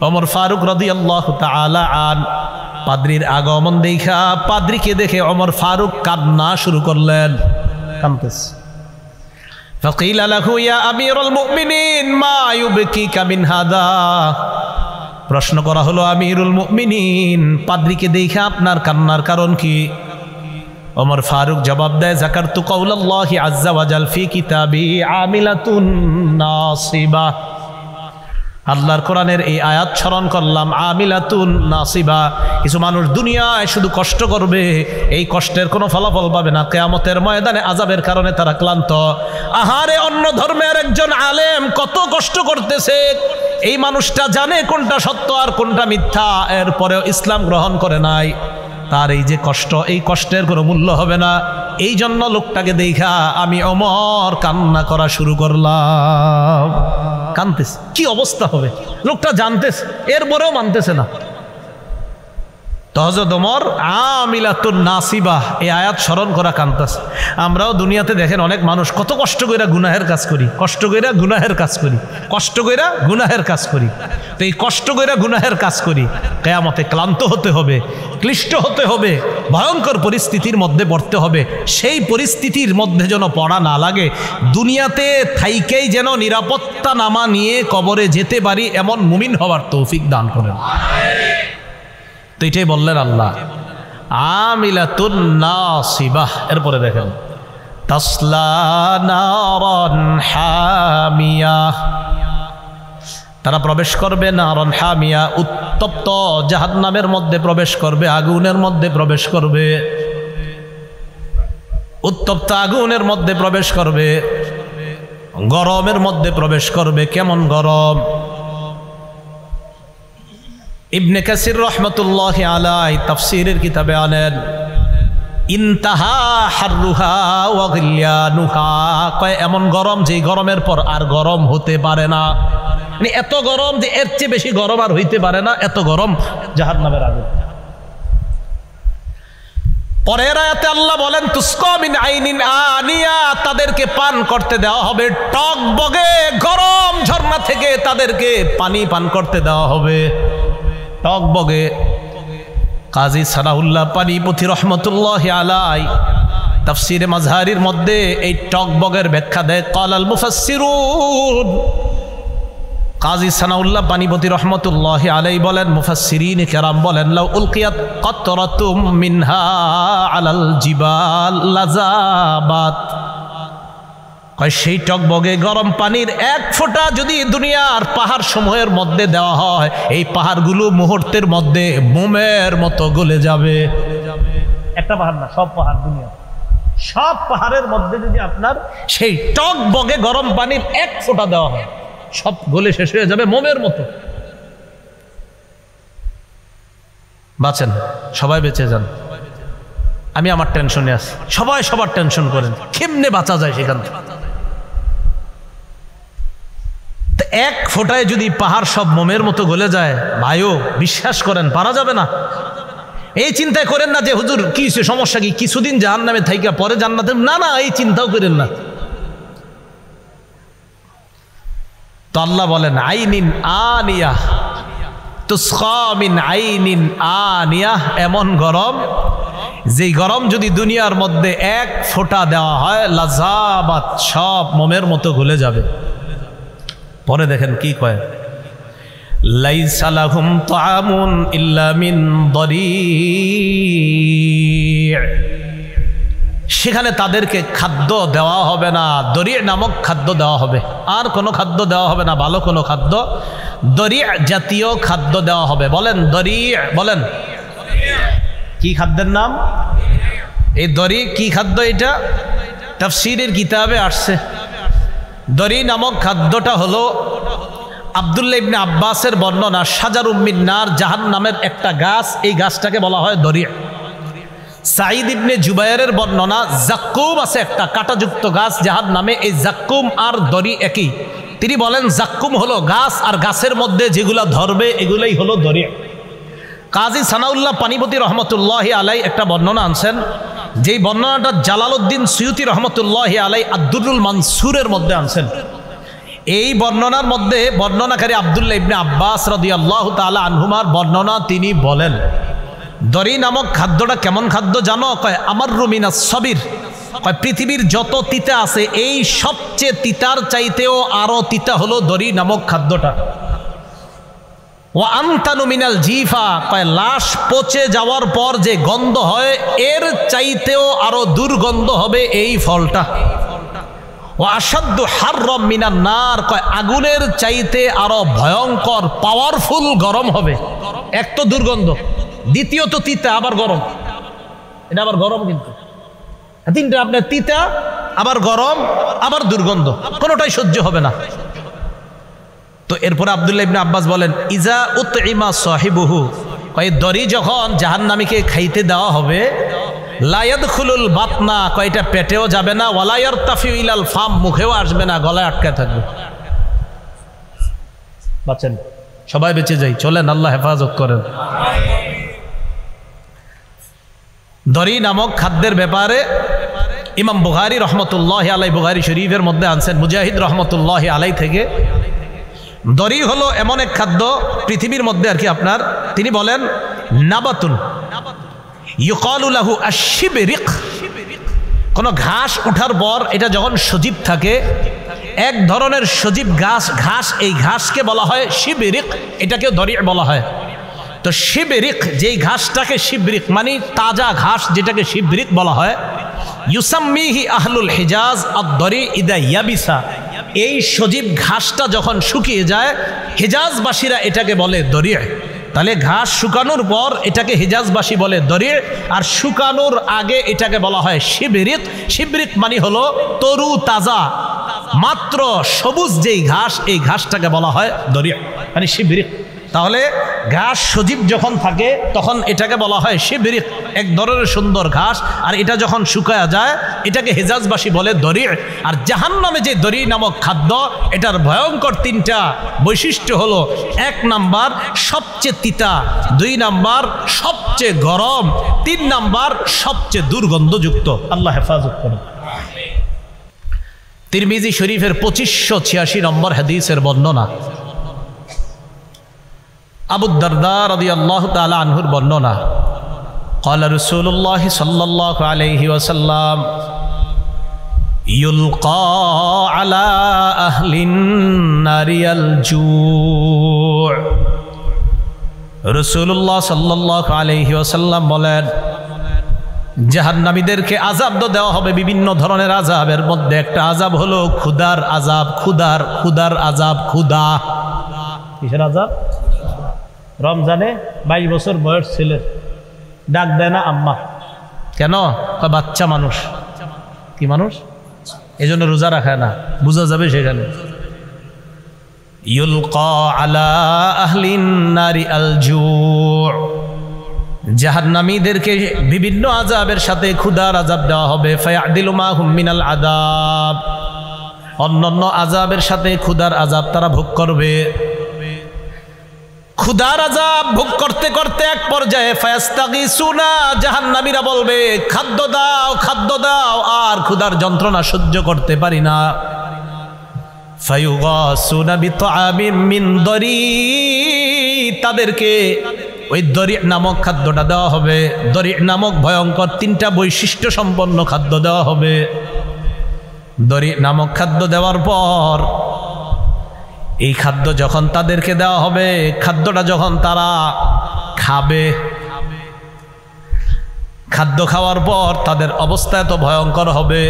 ওমর ফারুক রাদিয়াল্লাহু তাআলা আন পাদ্রীর আগমন দেখা, পাদ্রীকে দেখে ওমর ফারুক কান্না শুরু করলেন, কাঁদতেছে। ফাকিলা লাহু ইয়া আমিরুল মুমিনিন মা ইউবকিকা মিন হাদা, প্রশ্ন করা হলো, আমিরুল মুমিনিন, পাদ্রীকে দেখে আপনার কান্নার কারণ কি? ওমর ফারুক জবাব দেয়, যাকারতু কাউলাল্লাহি আযজা ওয়া জাল ফি কিতাবি আমিলাতুন নাসিবা, আল্লাহর কোরআনের এই আয়াত স্মরণ করলাম, আমিলাতুন নাসিবা। কিছু মানুষ দুনিয়ায় শুধু কষ্ট করবে, এই কষ্টের কোনো ফলাফল পাবে না, কিয়ামতের ময়দানে আযাবের কারণে তারা ক্লান্ত। আহারে, অন্য ধর্মের একজন আলেম কত কষ্ট করতেছে, এই মানুষটা জানে কোনটা সত্য আর কোনটা মিথ্যা, এরপরেও ইসলাম গ্রহণ করে নাই। তার এই যে কষ্ট, এই কষ্টের কোনো মূল্য হবে না। এই জন্য লোকটাকে দেখা আমি ওমর কান্না করা শুরু করলাম। কানতেছে, কি অবস্থা হবে, লোকটা জানতেছে এরপরেও মানতেছে না। তো হযরত ওমর আমিলাতুন নাসিবা এই আয়াত স্মরণ করা কানতেছে। আমরাও দুনিয়াতে দেখেন অনেক মানুষ কত কষ্ট কইরা গুনাহের কাজ করি, কষ্ট কইরা গুনাহের কাজ করি, কষ্ট কইরা গুনাহের কাজ করি। তো এই কষ্ট কইরা গুনাহের কাজ করি, কিয়ামতে ক্লান্ত হতে হবে, ক্লিষ্ট হতে হবে, ভয়ঙ্কর পরিস্থিতির মধ্যে পড়তে হবে। সেই পরিস্থিতির মধ্যে যেন পড়া না লাগে, দুনিয়াতে থাইকেই যেন নিরাপত্তা নামা নিয়ে কবরে যেতে পারি, এমন মুমিন হওয়ার তৌফিক দান করেন। তো এটাই বললেন আল্লাহ, আমিলাতুন নাসিবাহ। এরপরে দেখেন, তাসলা নারান হামিয়া, তারা প্রবেশ করবে নারান হামিয়া, উত্তপ্ত জাহান্নামের মধ্যে প্রবেশ করবে, আগুনের মধ্যে প্রবেশ করবে, উত্তপ্ত আগুনের মধ্যে প্রবেশ করবে, গরমের মধ্যে প্রবেশ করবে। কেমন গরম? ইবনে কাসির রহমতুল্লাহি আলাইহি তাফসীরের কিতাবে আনেন, ইনতাহা হাররুহা ওয়া গিলয়ানুহা, কয় এমন গরম যে গরমের পর আর গরম হতে পারে না, মানে এত গরম যে এর চেয়ে বেশি গরম আর হইতে পারে না, এত গরম জাহান্নামের আগুন। পরের আয়াতে আল্লাহ বলেন, তুসকা মিন আইনিন আনিয়া, তাদেরকে পান করতে দেওয়া হবে টকবগে গরম ঝর্ণা থেকে, তাদেরকে পানি পান করতে দেওয়া হবে টকবগে। কাজী সানাউল্লাহ পানিপথী রহমতুল্লাহি আলাইহি তাফসীরে মাজহারির মধ্যে এই টকবগের ব্যাখ্যা দেয়, ক্বালাল মুফাসসিরুন, কাজী সানাউল্লাহ পানিপথী রহমতুল্লাহি আলাইহি বলেন, মুফাসসিরিন কেরাম বলেন, লাউ উলকিয়াত কাতরাতুম মিনহা আলাল জিবাল লাযাবাত, সেই টকবগে গরম পানির এক ফোঁটা যদি দুনিয়ার পাহাড় সমূহের মধ্যে দেওয়া হয়, এই পাহাড়গুলো মুহূর্তের মধ্যে মোমের মতো গলে যাবে। একটা পাহাড় না, সব পাহাড় দুনিয়া, সব পাহাড়ের মধ্যে যদি আপনার সেই টক বগে গরম পানির এক ফোঁটা দেওয়া হয়, সব গলে শেষ হয়ে যাবে মোমের মতো। বাঁচেন, সবাই বেঁচে যান। আমি আমার টেনশনে আছি, সবাই সবার টেনশন করেন কেমনে বাঁচা যায় সেখান থেকে। এক ফোঁটায় যদি পাহাড় সব মোমের মতো গলে যায়, ভাইও বিশ্বাস করেন পারা যাবে না। এই চিন্তায় করেন না যে হুজুর কি সমস্যা, কি কিছুদিন জাহান্নামে থাইকা পরে জান্নাতে, না না, এই চিন্তাও করেন না। তো আল্লাহ বলেন আইনিন আনিয়া তুসকা মিন আইনিন আনিয়া, এমন গরম যেই গরম যদি দুনিয়ার মধ্যে এক ফোঁটা দেওয়া হয় লাজাবাত, সব মোমের মতো গলে যাবে। পরে দেখেন কি কয়, লাইসা লাহুম তাআমুন ইল্লা মিন দরি', সেখানে তাদেরকে খাদ্য দেওয়া হবে না, দরি' নামক খাদ্য দেওয়া হবে, আর কোনো খাদ্য দেওয়া হবে না, ভালো কোনো খাদ্য, দরি' জাতীয় খাদ্য দেওয়া হবে। বলেন দরি', বলেন কি খাদ্যের নাম? এই দরি' কি খাদ্য? এটা তাফসীরের কিতাবে আসছে। দরি' নামক খাদ্যটা হলো আব্দুল্লাহ ইবনে আব্বাসের বর্ণনা, শাজারুম মিন নার, জাহান্নামের একটা গাছ, এই গাছটাকে বলা হয় দরি'। সাঈদ ইবনে জুবায়েরের বর্ণনা, জাক্কুম আছে একটা কাঁটাযুক্ত গাছ জাহান্নামে, এই জাক্কুম আর দরি একই। তিনি বলেন জাক্কুম হলো গাছ, আর গাছের মধ্যে যেগুলা ধরবে এগুলাই হলো দরি'। কাজী সানাউল্লাহ পানিপতি রহমতুল্লাহি আলাই একটা বর্ণনা আনছেন, যেই বর্ণনাটা জালালউদ্দিন সুয়ুতি রহমতুল্লাহি আলাই আদ-দুররুল মানসুরের মধ্যে আনছেন। এই বর্ণনার মধ্যে বর্ণনাকারী আব্দুল্লাহ ইবনে আব্বাস রাদিয়াল্লাহু তাআলা আনহুমার বর্ণনা, তিনি বলেন দরি নামক খাদ্যটা কেমন খাদ্য জানো? কয় আমাররু মিনাস সাবির, কয় পৃথিবীর যত তিতা আছে এই সবচেয়ে তিতার চাইতেও আরো তিতা হলো দরি নামক খাদ্যটা। ওয়া আনতানু মিনাল জিফা, কয় লাশ পচে যাওয়ার পর যে গন্ধ হয় এর চাইতেও আরো দুর্গন্ধ হবে এই ফলটা। ও আসাদ্দু হাররাম মিনান নার, কয় আগুনের চাইতে আরো ভয়ঙ্কর পাওয়ারফুল গরম হবে। এক তো দুর্গন্ধ, দ্বিতীয়ত তিতা, আবার গরম। এটা আবার গরম, কিন্তু তিনটা আপনার তিতা, আবার গরম, আবার দুর্গন্ধ, কোনোটাই সহ্য হবে না। তো এরপরে আব্দুল্লাহ ইবনে আব্বাস বলেন ইজা উতইমা সাহিবুহু, কয় দরি যখন জাহান্নামীকে খাইতে দেওয়া হবে, লা ইয়াদখুলুল বাতনা, কয়টা পেটেও যাবে না, ওয়ালা ইয়ারতাফিউ ইলাল ফাম, মুখেও আসবে না, গলায় আটকে থাকবে। বাঁচেন, সবাই বেঁচে যাই, চলেন, আল্লাহ হেফাজত করেন। দরি নামক খাদ্যের ব্যাপারে ইমাম বুখারী রহমতুল্লাহি আলাই বুখারী শরীফের মধ্যে আনছেন মুজাহিদ রহমতুল্লাহি আলাই থেকে, দরি হলো এমন এক খাদ্য পৃথিবীর মধ্যে আর কি আপনার, তিনি বলেন নাবাতুন ইউকালু লাহু আশ-শিবরিক, কোন ঘাস উঠার পর এটা যখন সজীব থাকে, এক ধরনের সজীব ঘাস, এই ঘাসকে বলা হয় শিবরিক, এটাকে দরি বলা হয়। তো শিবরিক, যেই ঘাসটাকে শিবরিক মানে তাজা ঘাস, যেটাকে শিবরিক বলা হয়, ইউসাম্মিহি আহলুল হিজাজ আদ-দরি ইদা ইয়াবিসা, এই সজীব ঘাসটা যখন শুকিয়ে যায় হিজাজবাসীরা এটাকে বলে দরি'। তাহলে ঘাস শুকানোর পর এটাকে হিজাজবাসী বলে দরি', আর শুকানোর আগে এটাকে বলা হয় শিবরিক। শিবরিক মানে হলো তরু তাজা মাত্র সবুজ যেই ঘাস, এই ঘাসটাকে বলা হয় দরি', মানে শিবরিক। তাহলে ঘাস সজীব যখন থাকে তখন এটাকে বলা হয় শিবরিক, এক ধরনের সুন্দর ঘাস, আর এটা যখন শুকায়া যায় এটাকে হিজাজবাসী বলে দরি'। আর জাহান্নামে যে দরি নামক খাদ্য, এটার ভয়ঙ্কর তিনটা বৈশিষ্ট্য হলো, 1 নাম্বার সবচেয়ে তিতা, 2 নাম্বার সবচেয়ে গরম, 3 নাম্বার সবচেয়ে দুর্গন্ধযুক্ত। আল্লাহ হেফাজত করুন। তিরমিজি শরীফের 2586 নম্বর হাদিসের বর্ণনা, আবু দারদা রাদিয়াল্লাহু তাআলা আনহুর বর্ণনা, ক্বালা রাসূলুল্লাহ সাল্লাল্লাহু আলাইহি ওয়াসাল্লাম ইউলকা আলা আহলিন নারিয়াল জু', রাসূলুল্লাহ সাল্লাল্লাহু আলাইহি ওয়াসাল্লাম বলেন জাহান্নামীদেরকে আযাব দেওয়া হবে, বিভিন্ন ধরনের আযাবের মধ্যে একটা আযাব হলো ক্ষুধার আযাব, ক্ষুধার আযাব, ক্ষুধা। কিসের আযাব? রমজানে 22 বছর বয়স ছেলে ডাক দেয় না আম্মা, কেন? বাচ্চা মানুষ। কি মানুষ? এই জন্য রোজা রাখায় না, বোঝা যাবে সেখানে। ইউলকা আলা আহলিন নারি আল জু', জাহান্নামীদেরকে বিভিন্ন আযাবের সাথে ক্ষুধার আযাব দেওয়া হবে। ফায়াদিলু মা হুম মিনাল আযাব, অন্যান্য আযাবের সাথে ক্ষুধার আযাব তারা ভোগ করবে। ক্ষুধার আযাব ভোগ করতে করতে এক পর্যায়ে ফায়াস্তাগিসুনা, জাহান্নামীরা বলবে খাদ্য দাও, খাদ্য দাও, আর ক্ষুধার যন্ত্রণা সহ্য করতে পারি না। ফায়ুগাসুনা বিতআমিন মিন দরি, তাদেরকে ওই দরি নামক খাদ্যটা দেওয়া হবে। দরি নামক ভয়ঙ্কর 3টা বৈশিষ্ট্য সম্পন্ন খাদ্য দেওয়া হবে। দরি নামক খাদ্য দেওয়ার পর এই খাদ্য যখন তাদেরকে দেওয়া হবে, খাদ্যটা যখন তারা খাবে, খাদ্য খাওয়ার পর তাদের অবস্থা এত ভয়ঙ্কর হবে।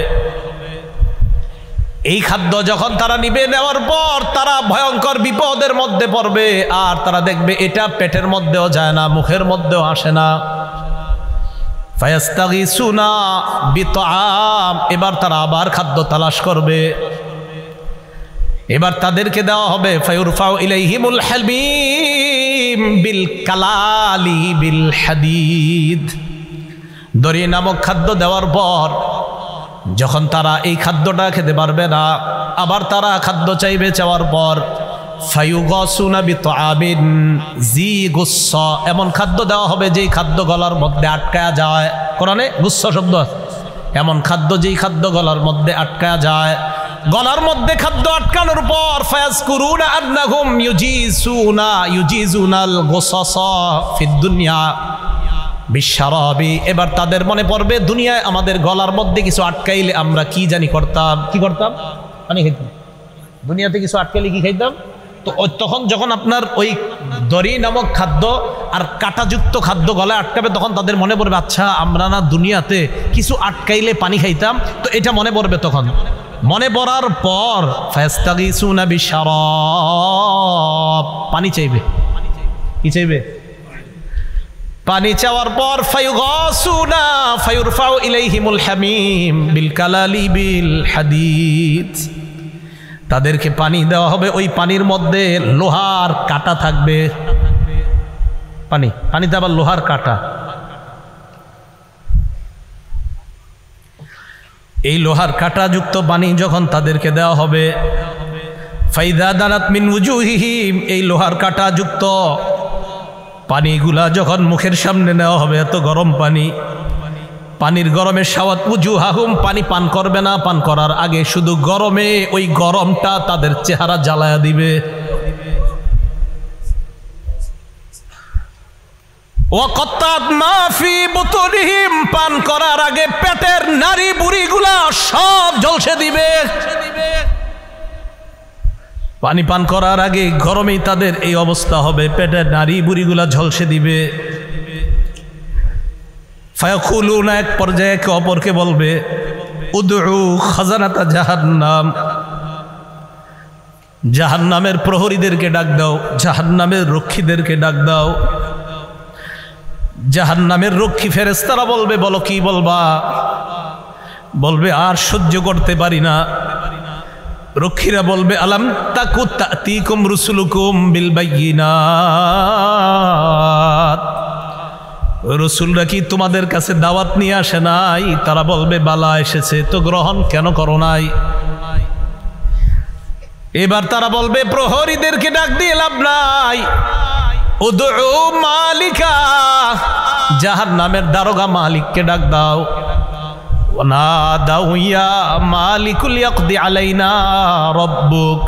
এই খাদ্য যখন তারা নিবে, নেওয়ার পর তারা ভয়ঙ্কর বিপদের মধ্যে পড়বে। আর তারা দেখবে এটা পেটের মধ্যেও যায় না, মুখের মধ্যেও আসে না। ফায়াস্তাগিসুনা বিতআম, এবার তারা আবার খাদ্য তালাশ করবে। এবার তাদেরকে দেওয়া হবে ফায়ুরফাউ ইলাইহিমুল হামিম বিল কালালি বিল হাদিদ। দরি নামক খাদ্য দেওয়ার পর যখন তারা এই খাদ্যটা খেতে পারবে না, আবার তারা খাদ্য চাইবে। চাওয়ার পর ফায়ুগাসুনা বিতআমিন জি গুসসা, এমন খাদ্য দেওয়া হবে যেই খাদ্য গলার মধ্যে আটকায়া যায়। কোরআনে গুসসা শব্দ আছে। এমন খাদ্য যেই খাদ্য গলার মধ্যে আটকায়া যায়। গলার মধ্যে খাদ্য আটকানোর পর ফায়াজকুরুনা আন্নাহুম ইউজিজুনাল গুসাসা ফিদ দুনিয়া বিশরাবি, এবার তাদের মনে পড়বে দুনিয়ায় আমাদের গলার মধ্যে কিছু আটকাইলে আমরা কি জানি করতাম। কি করতাম? পানি খাইতাম। দুনিয়াতে কিছু আটকাইলে কি খাইতাম? তো তখন যখন আপনার ওই দরি নামক খাদ্য আর কাঁটাযুক্ত খাদ্য গলায় আটকাবে, তখন তাদের মনে পড়বে আচ্ছা আমরা না দুনিয়াতে কিছু আটকাইলে পানি খাইতাম। তো এটা মনে পড়বে। তখন মনে পড়ার পর ফায়াস্তাগিসুনা বিশরাব, পানি চাইবে। কি চাইবে? পানি চাওয়ার পর ফায়ুগাসুনা ফায়ুরফাউ ইলাইহিমুল হামিম বিল কালালি বিল হাদিদ, তাদেরকে পানি দেওয়া হবে। ওই পানির মধ্যে লোহার কাঁটা থাকবে। পানিতে আবার লোহার কাঁটা। এই লোহার কাঁটাযুক্ত পানি যখন তাদেরকে দেওয়া হবে, ফাইদা দানাত মিন উজুহিহিম, এই লোহার কাঁটাযুক্ত পানিগুলা যখন মুখের সামনে নেওয়া হবে, এত গরম পানি, পানির গরমের সাওয়াত উজুহাহুম, পানি পান করবে না, পান করার আগে শুধু গরমে ওই গরমটা তাদের চেহারা জ্বালায়া দিবে। ওয়াকাত্তাত মা ফি বুতুনিহিম, পান করার আগে পেটের নারী বুড়িগুলা সব ঝলসে দিবে। পানি পান করার আগে গরমেই তাদের এই অবস্থা হবে, পেটের নারী বুড়িগুলা ঝলসে দিবে। ফায়াকুলুনা, এক পর্যায়ে একে অপরকে বলবে উদউ খাজানাতা জাহান্নাম, জাহান্নামের প্রহরীদেরকে ডাক দাও, জাহান্নামের রক্ষীদেরকে ডাক দাও। জাহান্নামের রক্ষী ফেরেশতারা বলবে বলো কি বলবা? বলবে আর সহ্য করতে পারি না। রক্ষীরা বলবে আলাম তাকু তাতিকুম রুসুলুকুম বিল বাইয়িনাত, রসুলরা কি তোমাদের কাছে দাওয়াত নিয়ে আসে নাই? তারা বলবে বালা এসেছে, তো গ্রহণ কেন করো নাই? এবার তারা বলবে প্রহরীদেরকে ডাক দিয়ে লাভ নাই, উদউ মালিকা, জাহান্নামের দারোগা মালিককে ডাক দাও। ওয়ানাদাউ ইয়া মালিকুল ইয়াকদি আলাইনা রাব্বুক,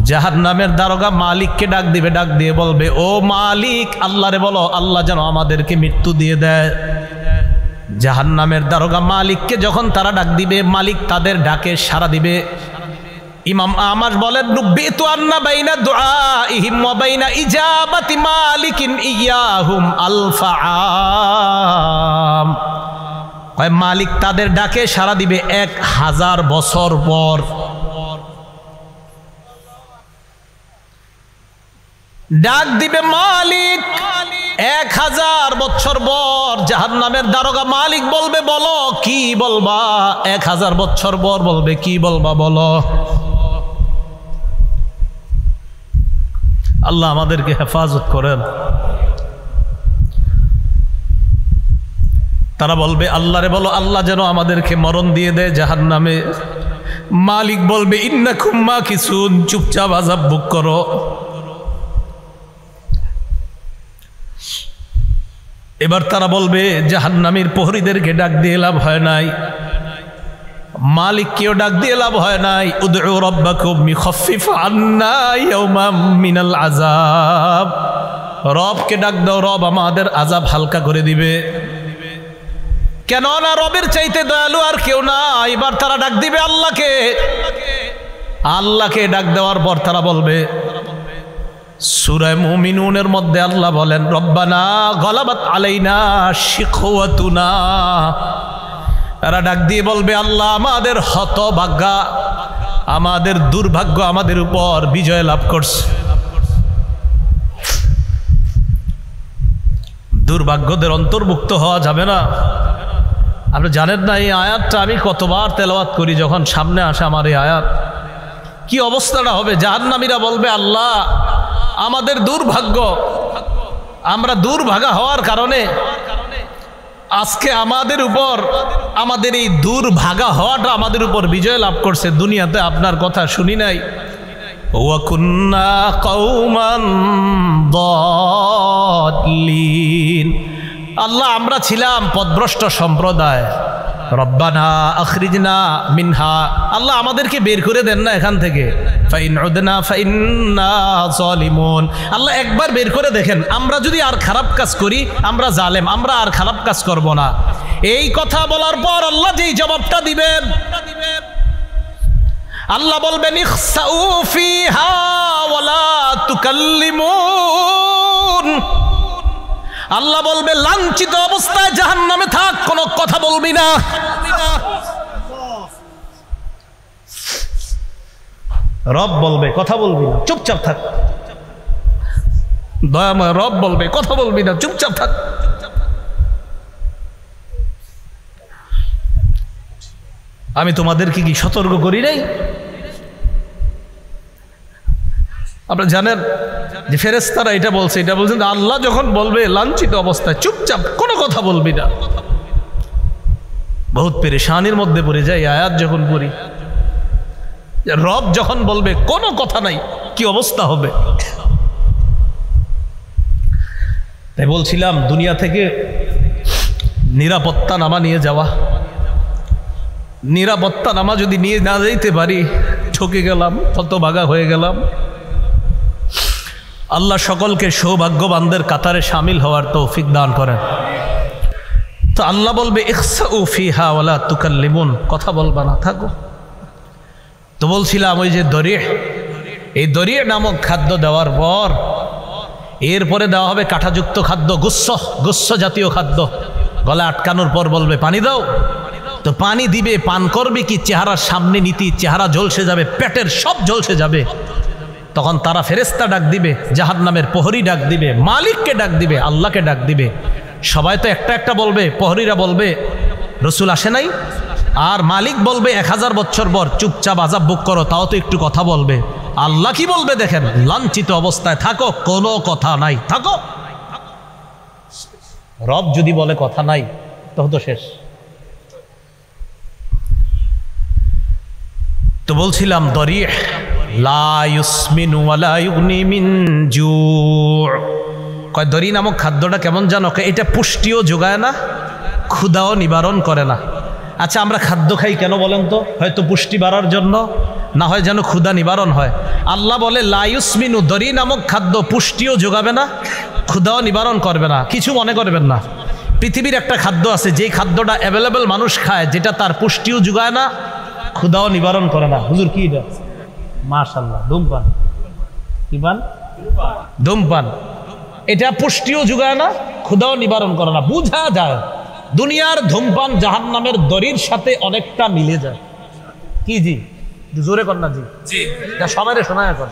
জাহান্নামের দারোগা মালিককে ডাক দিবে, ডাক দিয়ে বলবে ও মালিক, আল্লাহরে বলো আল্লাহ যেন আমাদেরকে মৃত্যু দিয়ে দেয়। জাহান্নামের দারোগা মালিককে যখন তারা ডাক দিবে, মালিক তাদের ডাকে সাড়া দিবে। ইমাম আমাশ বলেন নুব্বিতু আন্না বাইনা দুআইহিম ওয়া বাইনা ইজাবাতি মালিকিন ইয়াহুম আলফাআম, কয় মালিক তাদের ডাকে সাড়া দিবে 1000 বছর পর। ডাক দিবে মালিক, 1000 বছর পর জাহান্নামের দারোগা মালিক বলবে, বলো কি বলবা? 1000 বছর পর বলবে, কি বলবা বলো? আল্লাহ আমাদেরকে হেফাজত করেন। তারা বলবে, আল্লাহরে বলো আল্লাহ যেন আমাদেরকে মরণ দিয়ে দেয় জাহান্নামে। মালিক বলবে, ইন্নাকুম মাকিসুন, চুপচাপ আযাব ভোগ করো। এবার তারা বলবে, জাহান্নামীর প্রহরীদেরকে ডাক দিয়ে লাভ হয় নাই, মালিককেও ডাক দিয়ে লাভ হয় নাই। উদউ রাব্বাকুম ইখাফফিফ আন্না ইয়াওমান মিনাল আযাব, রবকে ডাক দাও, রব আমাদের আযাব হালকা করে দিবে। কেন না রবের চাইতে দয়ালু আর কেউ না। এবার তারা ডাক দিবে আল্লাহকে। আল্লাহকে ডাক দেওয়ার পর তারা বলবে, সূরা মুমিনুনের মধ্যে আল্লাহ বলেন, রব্বানা গলাবাত আলাইনা শিকওয়াতুনা। তারা ডাক দিয়ে বলবে, আল্লাহ আমাদের হতভাগ্যা, আমাদের দুর্ভাগ্য আমাদের উপর বিজয় লাভ করছে। দুর্ভাগ্যদের অন্তর্ভুক্ত হওয়া যাবে না। আপনি জানেন না এই আয়াতটা আমি কতবার তেলাওয়াত করি, যখন সামনে আসে আমার এই আয়াত, কি অবস্থাটা হবে। জাহান্নামীরা বলবে, আল্লাহ আমাদের দুর্ভাগ্য, আমরা দুর্ভাগা হওয়ার কারণে আজকে আমাদের উপর, আমাদের এই দুর্ভাগা হওয়াটা আমাদের উপর বিজয় লাভ করছে। দুনিয়াতে আপনার কথা শুনি নাই। ওয়া কুন্না কওমান দাল্লিন, আল্লাহ আমরা ছিলাম পথভ্রষ্ট সম্প্রদায়। রব্বানা আখরিজনা মিনহা, আল্লাহ আমাদেরকে বের করে দেন না এখান থেকে। ফাইন উদনা ফাইন্না যালিমুন, আল্লাহ একবার বের করে দেখেন, আমরা যদি আর খারাপ কাজ করি আমরা জালেম, আমরা আর খারাপ কাজ করব না। এই কথা বলার পর আল্লাহ যেই জবাবটা দিবেন, আল্লাহ বলবেন, ইখসাউ ফিহা ওয়ালা তুকাল্লিমুন। আল্লাহ বলবে, লাঞ্ছিত অবস্থায় জাহান্নামে থাক, কোনো কথা বলবি না। রব বলবে, কথা বলবি না, চুপচাপ থাক। দয়াময় রব বলবে, কথা বলবি না, চুপচাপ থাক। আমি তোমাদেরকে কি সতর্ক করি নাই? আপনারা জানেন যে ফেরেশতারা এটা বলছে, এটা বলছেন আল্লাহ যখন বলবে লাঞ্ছিত অবস্থায় চুপচাপ, কোনো কথা বলবি না। বহুত পেরেশানির মধ্যে পড়ে যায় আয়াত যখন পড়ি। রব যখন বলবে কোনো কথা নাই, কি অবস্থা হবে। তাই বলছিলাম দুনিয়া থেকে নিরাপত্তা নামা নিয়ে যাওয়া, নিরাপত্তা নামা যদি নিয়ে না যাইতে পারি ঠকে গেলাম, হতভাগা হয়ে গেলাম। আল্লাহ সকলকে সৌভাগ্যবানদের কাতারে শামিল হওয়ার তৌফিক দান করেন। তো আল্লাহ বলবে, ইখসাউ ফিহা ওয়ালা তুকাল্লিমুন, কথা বলবা না, থাকো। তো বলছিলাম ওই যে দরিহ, এই দরিহ নামক খাদ্য দেওয়ার পর এরপরে দেওয়া হবে কাঁটাযুক্ত খাদ্য, গুস্স জাতীয় খাদ্য। গলা আটকানোর পর বলবে পানি দাও। তো পানি দিবে, পান করবে কি চেহারার সামনে নীতি, চেহারা ঝলসে যাবে, পেটের সব ঝলসে যাবে। তখন তারা ফেরেশতা ডাক দিবে, জাহান্নামের প্রহরী ডাক দিবে, মালিককে ডাক দিবে, আল্লাহকে ডাক দিবে। সবাই তো একটা একটা বলবে, প্রহরীরা বলবে রসুল আসে নাই, আর মালিক বলবে 1000 বছর পর চুপচাপ আযাব ভোগ করো, তাও তো একটু কথা বলবে। আল্লাহ কি বলবে দেখেন, লাঞ্ছিত অবস্থায় থাকো, কোনো কথা নাই, থাকো। রব যদি বলে কথা নাই, তখন তো শেষ। তো বলছিলাম দরিহ লা ইউসমিনু ওয়ালা ইউগনি মিন জু'। কয় দরি নামক খাদ্যটা কেমন জানো? এটা পুষ্টিও যোগায় না, ক্ষুধাও নিবারণ করে না। আচ্ছা আমরা খাদ্য খাই কেন বলেন তো? হয়তো পুষ্টি বাড়ার জন্য, না হয় যেন ক্ষুধা নিবারণ হয়। আল্লাহ বলে লা ইউসমিনু, দরি নামক খাদ্য পুষ্টিও যোগাবে না, ক্ষুধাও নিবারণ করবে না। কিছু মনে করবেন না, পৃথিবীর একটা খাদ্য আছে যেই খাদ্যটা অ্যাভেলেবেল মানুষ খায়, যেটা তার পুষ্টিও যোগায় না, ক্ষুধাও নিবারণ করে না। হুজুর কি এটা? মাশাআল্লাহ, ধূমপান। কি পান? ধূমপান। এটা পুষ্টিও যোগায় না, ক্ষুধাও নিবারণ করে না। বুঝা যায় দুনিয়ার ধূমপান জাহান্নামের দড়ির সাথে অনেকটা মিলে যায়। কি জি? জোরে কর না জি, যা সবাই শোনায় এখন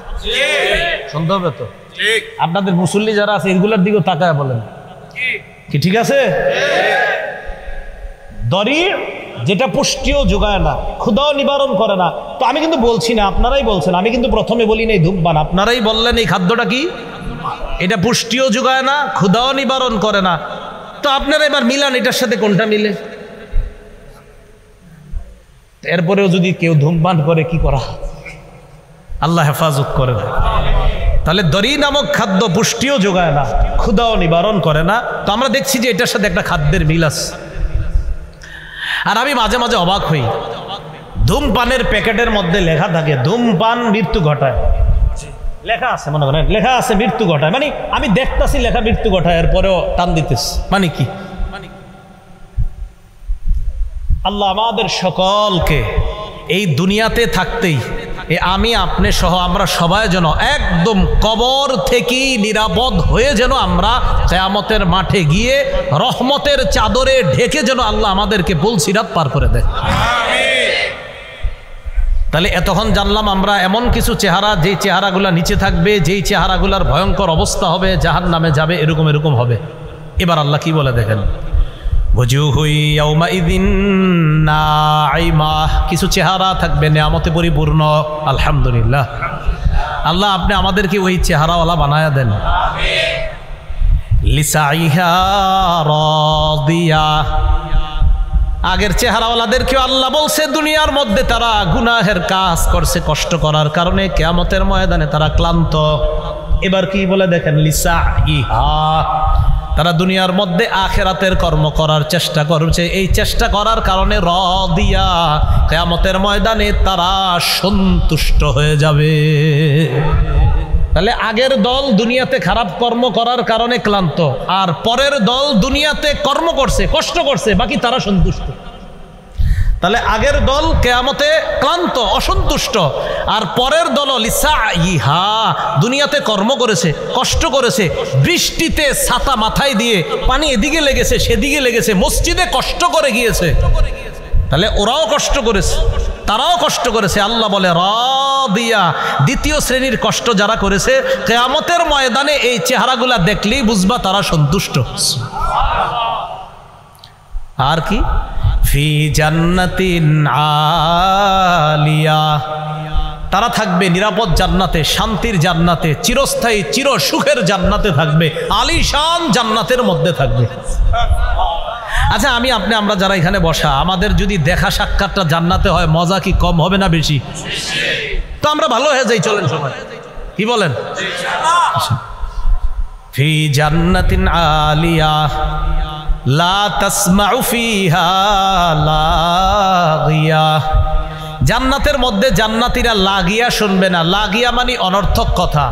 শুনতে হবে তো। আপনাদের মুসল্লি যারা আছে এগুলোর দিকেও তাকায় বলেন কি ঠিক আছে? দড়ি যেটা পুষ্টিও যোগায় না, ক্ষুধাও নিবারণ করে না। তো আমি কিন্তু বলছি না, আপনারাই বলছেন, আমি কিন্তু প্রথমে বলি নাই ধূমপান, আপনারাই বললেন এই খাদ্যটা কি, এটা পুষ্টিও যোগায় না, ক্ষুধাও নিবারণ করে না। তো আপনারা এবার মিলান এটার সাথে কোনটা মিলে। এরপরেও যদি কেউ ধূমপান করে কি করা, আল্লাহ হেফাজত করে না। তাহলে দড়ি নামক খাদ্য পুষ্টিও যোগায় না, ক্ষুধাও নিবারণ করে না। তো আমরা দেখছি যে এটার সাথে একটা খাদ্যের মিল আছে। আর আমি মাঝে মাঝে অবাক হই, ধূমপানের প্যাকেটের মধ্যে লেখা থাকে ধূমপান মৃত্যু ঘটায়, লেখা আছে, মনে করেন লেখা আছে মৃত্যু ঘটায়, মানে আমি দেখতাছি লেখা মৃত্যু ঘটায়, এরপরেও টান দিতেছি, মানে কি? আল্লাহ আমাদের সকলকে এই দুনিয়াতে থাকতেই আমি আপনি সহ আমরা সবাই যেন একদম কবর থেকেই নিরাপদ হয়ে যেন আমরা কিয়ামতের মাঠে গিয়ে রহমতের চাদরে ঢেকে যেন আল্লাহ আমাদেরকে পুলসিরাত পার করে দেয়। তাহলে এতক্ষণ জানলাম আমরা এমন কিছু চেহারা, যেই চেহারাগুলো নিচে থাকবে, যেই চেহারাগুলার ভয়ঙ্কর অবস্থা হবে, জাহান্নামে যাবে, এরকম এরকম হবে। এবার আল্লাহ কি বলে দেখেন, কিছু চেহারা থাকবে নেয়ামতে পরিপূর্ণ। আলহামদুলিল্লাহ, আল্লাহ আপনি আমাদেরকে ওই চেহারাওয়ালা বানায়া দেন। লিসাইহা রাদিয়া, আগের চেহারাওয়ালাদেরকেও আল্লাহ বলছে দুনিয়ার মধ্যে তারা গুনাহের কাজ করছে, কষ্ট করার কারণে কিয়ামতের ময়দানে তারা ক্লান্ত। এবার কি বলে দেখেন, লিসাইহা, তারা দুনিয়ার মধ্যে আখিরাতের কর্ম করার চেষ্টা করছে, এই চেষ্টা করার কারণে রাদিয়া, কিয়ামতের ময়দানে তারা সন্তুষ্ট হয়ে যাবে। তাহলে আগের দল দুনিয়াতে খারাপ কর্ম করার কারণে ক্লান্ত, আর পরের দল দুনিয়াতে কর্ম করছে, কষ্ট করছে, বাকি তারা সন্তুষ্ট। তাহলে আগের দল কিয়ামতে ক্লান্ত, অসন্তুষ্ট, আর পরের দল লিসাইহা, দুনিয়াতে কর্ম করেছে, কষ্ট করেছে, বৃষ্টিতে ছাতা মাথায় দিয়ে পানি এদিকে লেগেছে সেদিকে লেগেছে, মসজিদে কষ্ট করে গিয়েছে। তাহলে ওরাও কষ্ট করেছে, তারাও কষ্ট করেছে। আল্লাহ বলে রাদিয়া, দ্বিতীয় শ্রেণীর কষ্ট যারা করেছে, কিয়ামতের ময়দানে এই চেহারাগুলা দেখলেই বুঝবা তারা সন্তুষ্ট। আর কি, ফি জান্নাতিন আলিয়া, তারা থাকবে নিরাপদ জান্নাতে, শান্তির জান্নাতে, চিরস্থায়ী চির সুখের জান্নাতে থাকবে, আলিশান জান্নাতের মধ্যে থাকবে। আচ্ছা আমি আপনি আমরা যারা এখানে বসা, আমাদের যদি দেখা সাক্ষাৎটা জান্নাতে হয়, মজা কি কম হবে না বেশি? তো আমরা ভালো হয়ে যাই, চলেন সবাই, কি বলেন? ফি জান্নাতিন আলিয়া লা তাসমাউ ফিহা লাগিয়া, জান্নাতের মধ্যে জান্নাতীরা লাগিয়া শুনবে না। লাগিয়া মানে অনর্থক কথা।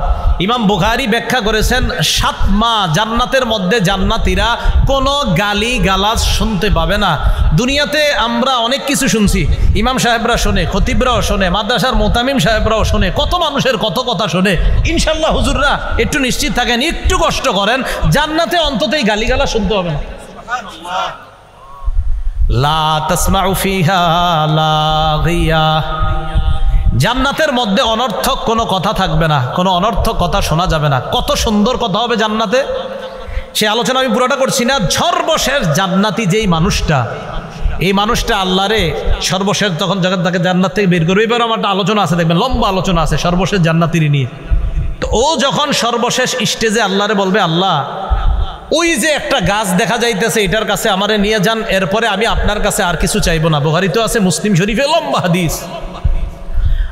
ইমাম বুখারী ব্যাখ্যা করেছেন 7 মাহ জান্নাতের মধ্যে জান্নাতীরা কোনো গালি গালাজ শুনতে পাবে না। দুনিয়াতে আমরা অনেক কিছু শুনছি, ইমাম সাহেবরা শোনে, খতিবরাও শোনে, মাদ্রাসার মোতামিম সাহেবরাও শোনে, কত মানুষের কত কথা শোনে। ইনশাল্লাহ হুজুররা একটু নিশ্চিত থাকেন, একটু কষ্ট করেন, জান্নাতে অন্ততই গালি গালাজ শুনতে হবে না। লা তাসমাউ ফিহা লাগিয়া, জান্নাতের মধ্যে অনর্থক কোনো কথা থাকবে না, কোনো অনর্থক কথা শোনা যাবে না। কত সুন্দর কথা হবে জান্নাতে, সে আলোচনা আমি পুরোটা করছি না। সর্বশেষ জান্নাতি যেই মানুষটা, এই মানুষটা আল্লাহরে সর্বশেষ তখন জগৎ তাকে জান্নাত থেকে বের করবে। এবার আমার একটা আলোচনা আছে, দেখবেন লম্বা আলোচনা আছে সর্বশেষ জান্নাতির নিয়ে। তো ও যখন সর্বশেষ স্টেজে আল্লাহরে বলবে, আল্লাহ ওই যে একটা গাছ দেখা যাইতেছে, এটার কাছে আমারে নিয়ে যান, এরপরে আমি আপনার কাছে আর কিছু চাইবো না। বুখারীতে আছে, মুসলিম শরীফে লম্বা হাদিস।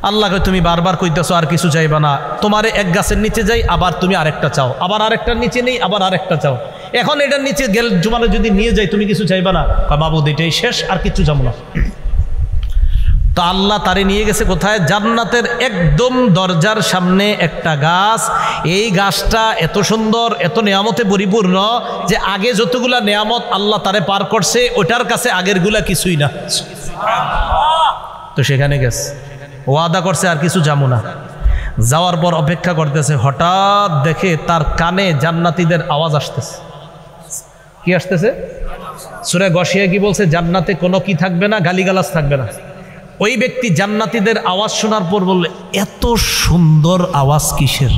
আল্লাহকে তুমি বারবার কইতেছো আর কিছু চাইবা না, তোমারে এক গাছের নিচে যাই, আবার তুমি আরেকটা চাও, আবার আরেকটার নিচে নেই, আবার আরেকটা চাও, এখন এটার নিচে গেল জুমারে যদি নিয়ে যাই তুমি কিছু চাইবা না? মাবুদ এটাই শেষ, আর কিছু চাবো না। তো আল্লাহ তারে নিয়ে গেছে কোথায়? জান্নাতের একদম দরজার সামনে একটা গাছ। এই গাছটা এত সুন্দর, এত নিয়ামতে পরিপূর্ণ যে আগে যতগুলা নিয়ামত আল্লাহ তারে পার করছে, ওটার কাছে আগেরগুলা কিছুই না। তো সেখানে গেছে, ওয়াদা করছে আর কিছু যাবো না। যাওয়ার পর অপেক্ষা করতেছে, হঠাৎ দেখে তার কানে জান্নাতীদের আওয়াজ আসতেছে। কি আসতেছে? সূরা গশিয়া কি বলছে? জান্নাতে কোনো কি থাকবে না, গালিগালাজ থাকবে না। ওই ব্যক্তি জান্নাতীদের আওয়াজ শোনার পর বললে, এত সুন্দর আওয়াজ কিসের?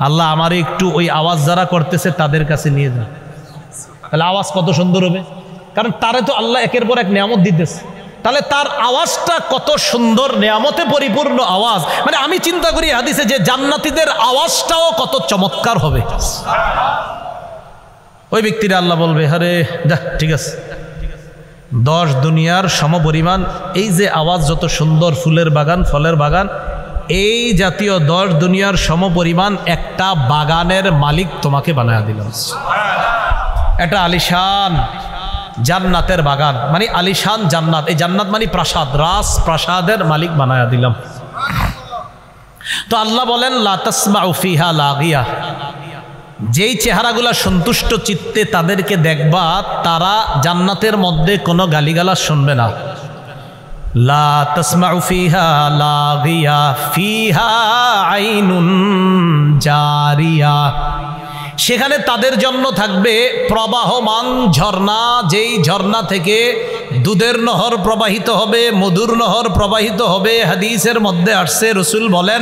আল্লাহ আমার একটু ওই আওয়াজ যারা করতেছে তাদের কাছে নিয়ে যান। তাহলে আওয়াজ কত সুন্দর হবে, কারণ তারে তো আল্লাহ একের পর এক নিয়ামত দিতেছে। তাহলে তার আওয়াজটা কত সুন্দর, নিয়ামতে পরিপূর্ণ আওয়াজ। মানে আমি চিন্তা করি হাদিসে যে জান্নাতীদের আওয়াজটাও কত চমৎকার হবে। ওই ব্যক্তিরা আল্লাহ বলবে, আরে যা, ঠিক আছে, 10 দুনিয়ার সমপরিমাণ এই যে আওয়াজ, যত সুন্দর ফুলের বাগান, ফলের বাগান, এই জাতীয় 10 দুনিয়ার সমপরিমাণ একটা বাগানের মালিক তোমাকে বানায়া দিলাম। এটা আলিশান জান্নাতের বাগান, মানে আলিশান জান্নাত। এই জান্নাত মানে প্রাসাদ, রাজ প্রাসাদের মালিক বানায়া দিলাম। তো আল্লাহ বলেন, লা তাসমাউ ফিহা লাগিয়া, যেই চেহারাগুলা সন্তুষ্ট চিত্তে তাদেরকে দেখবা, তারা জান্নাতের মধ্যে কোনো গালিগালাজ শুনবে না। লা তাসমাউ ফিহা লাগিয়া ফিহা আইনুন জারিয়া, সেখানে তাদের জন্য থাকবে প্রবাহমান ঝর্ণা, যেই ঝর্ণা থেকে দুধের নহর প্রবাহিত হবে, মধুর নহর প্রবাহিত হবে। হাদিসের মধ্যে আসছে, রাসূল বলেন,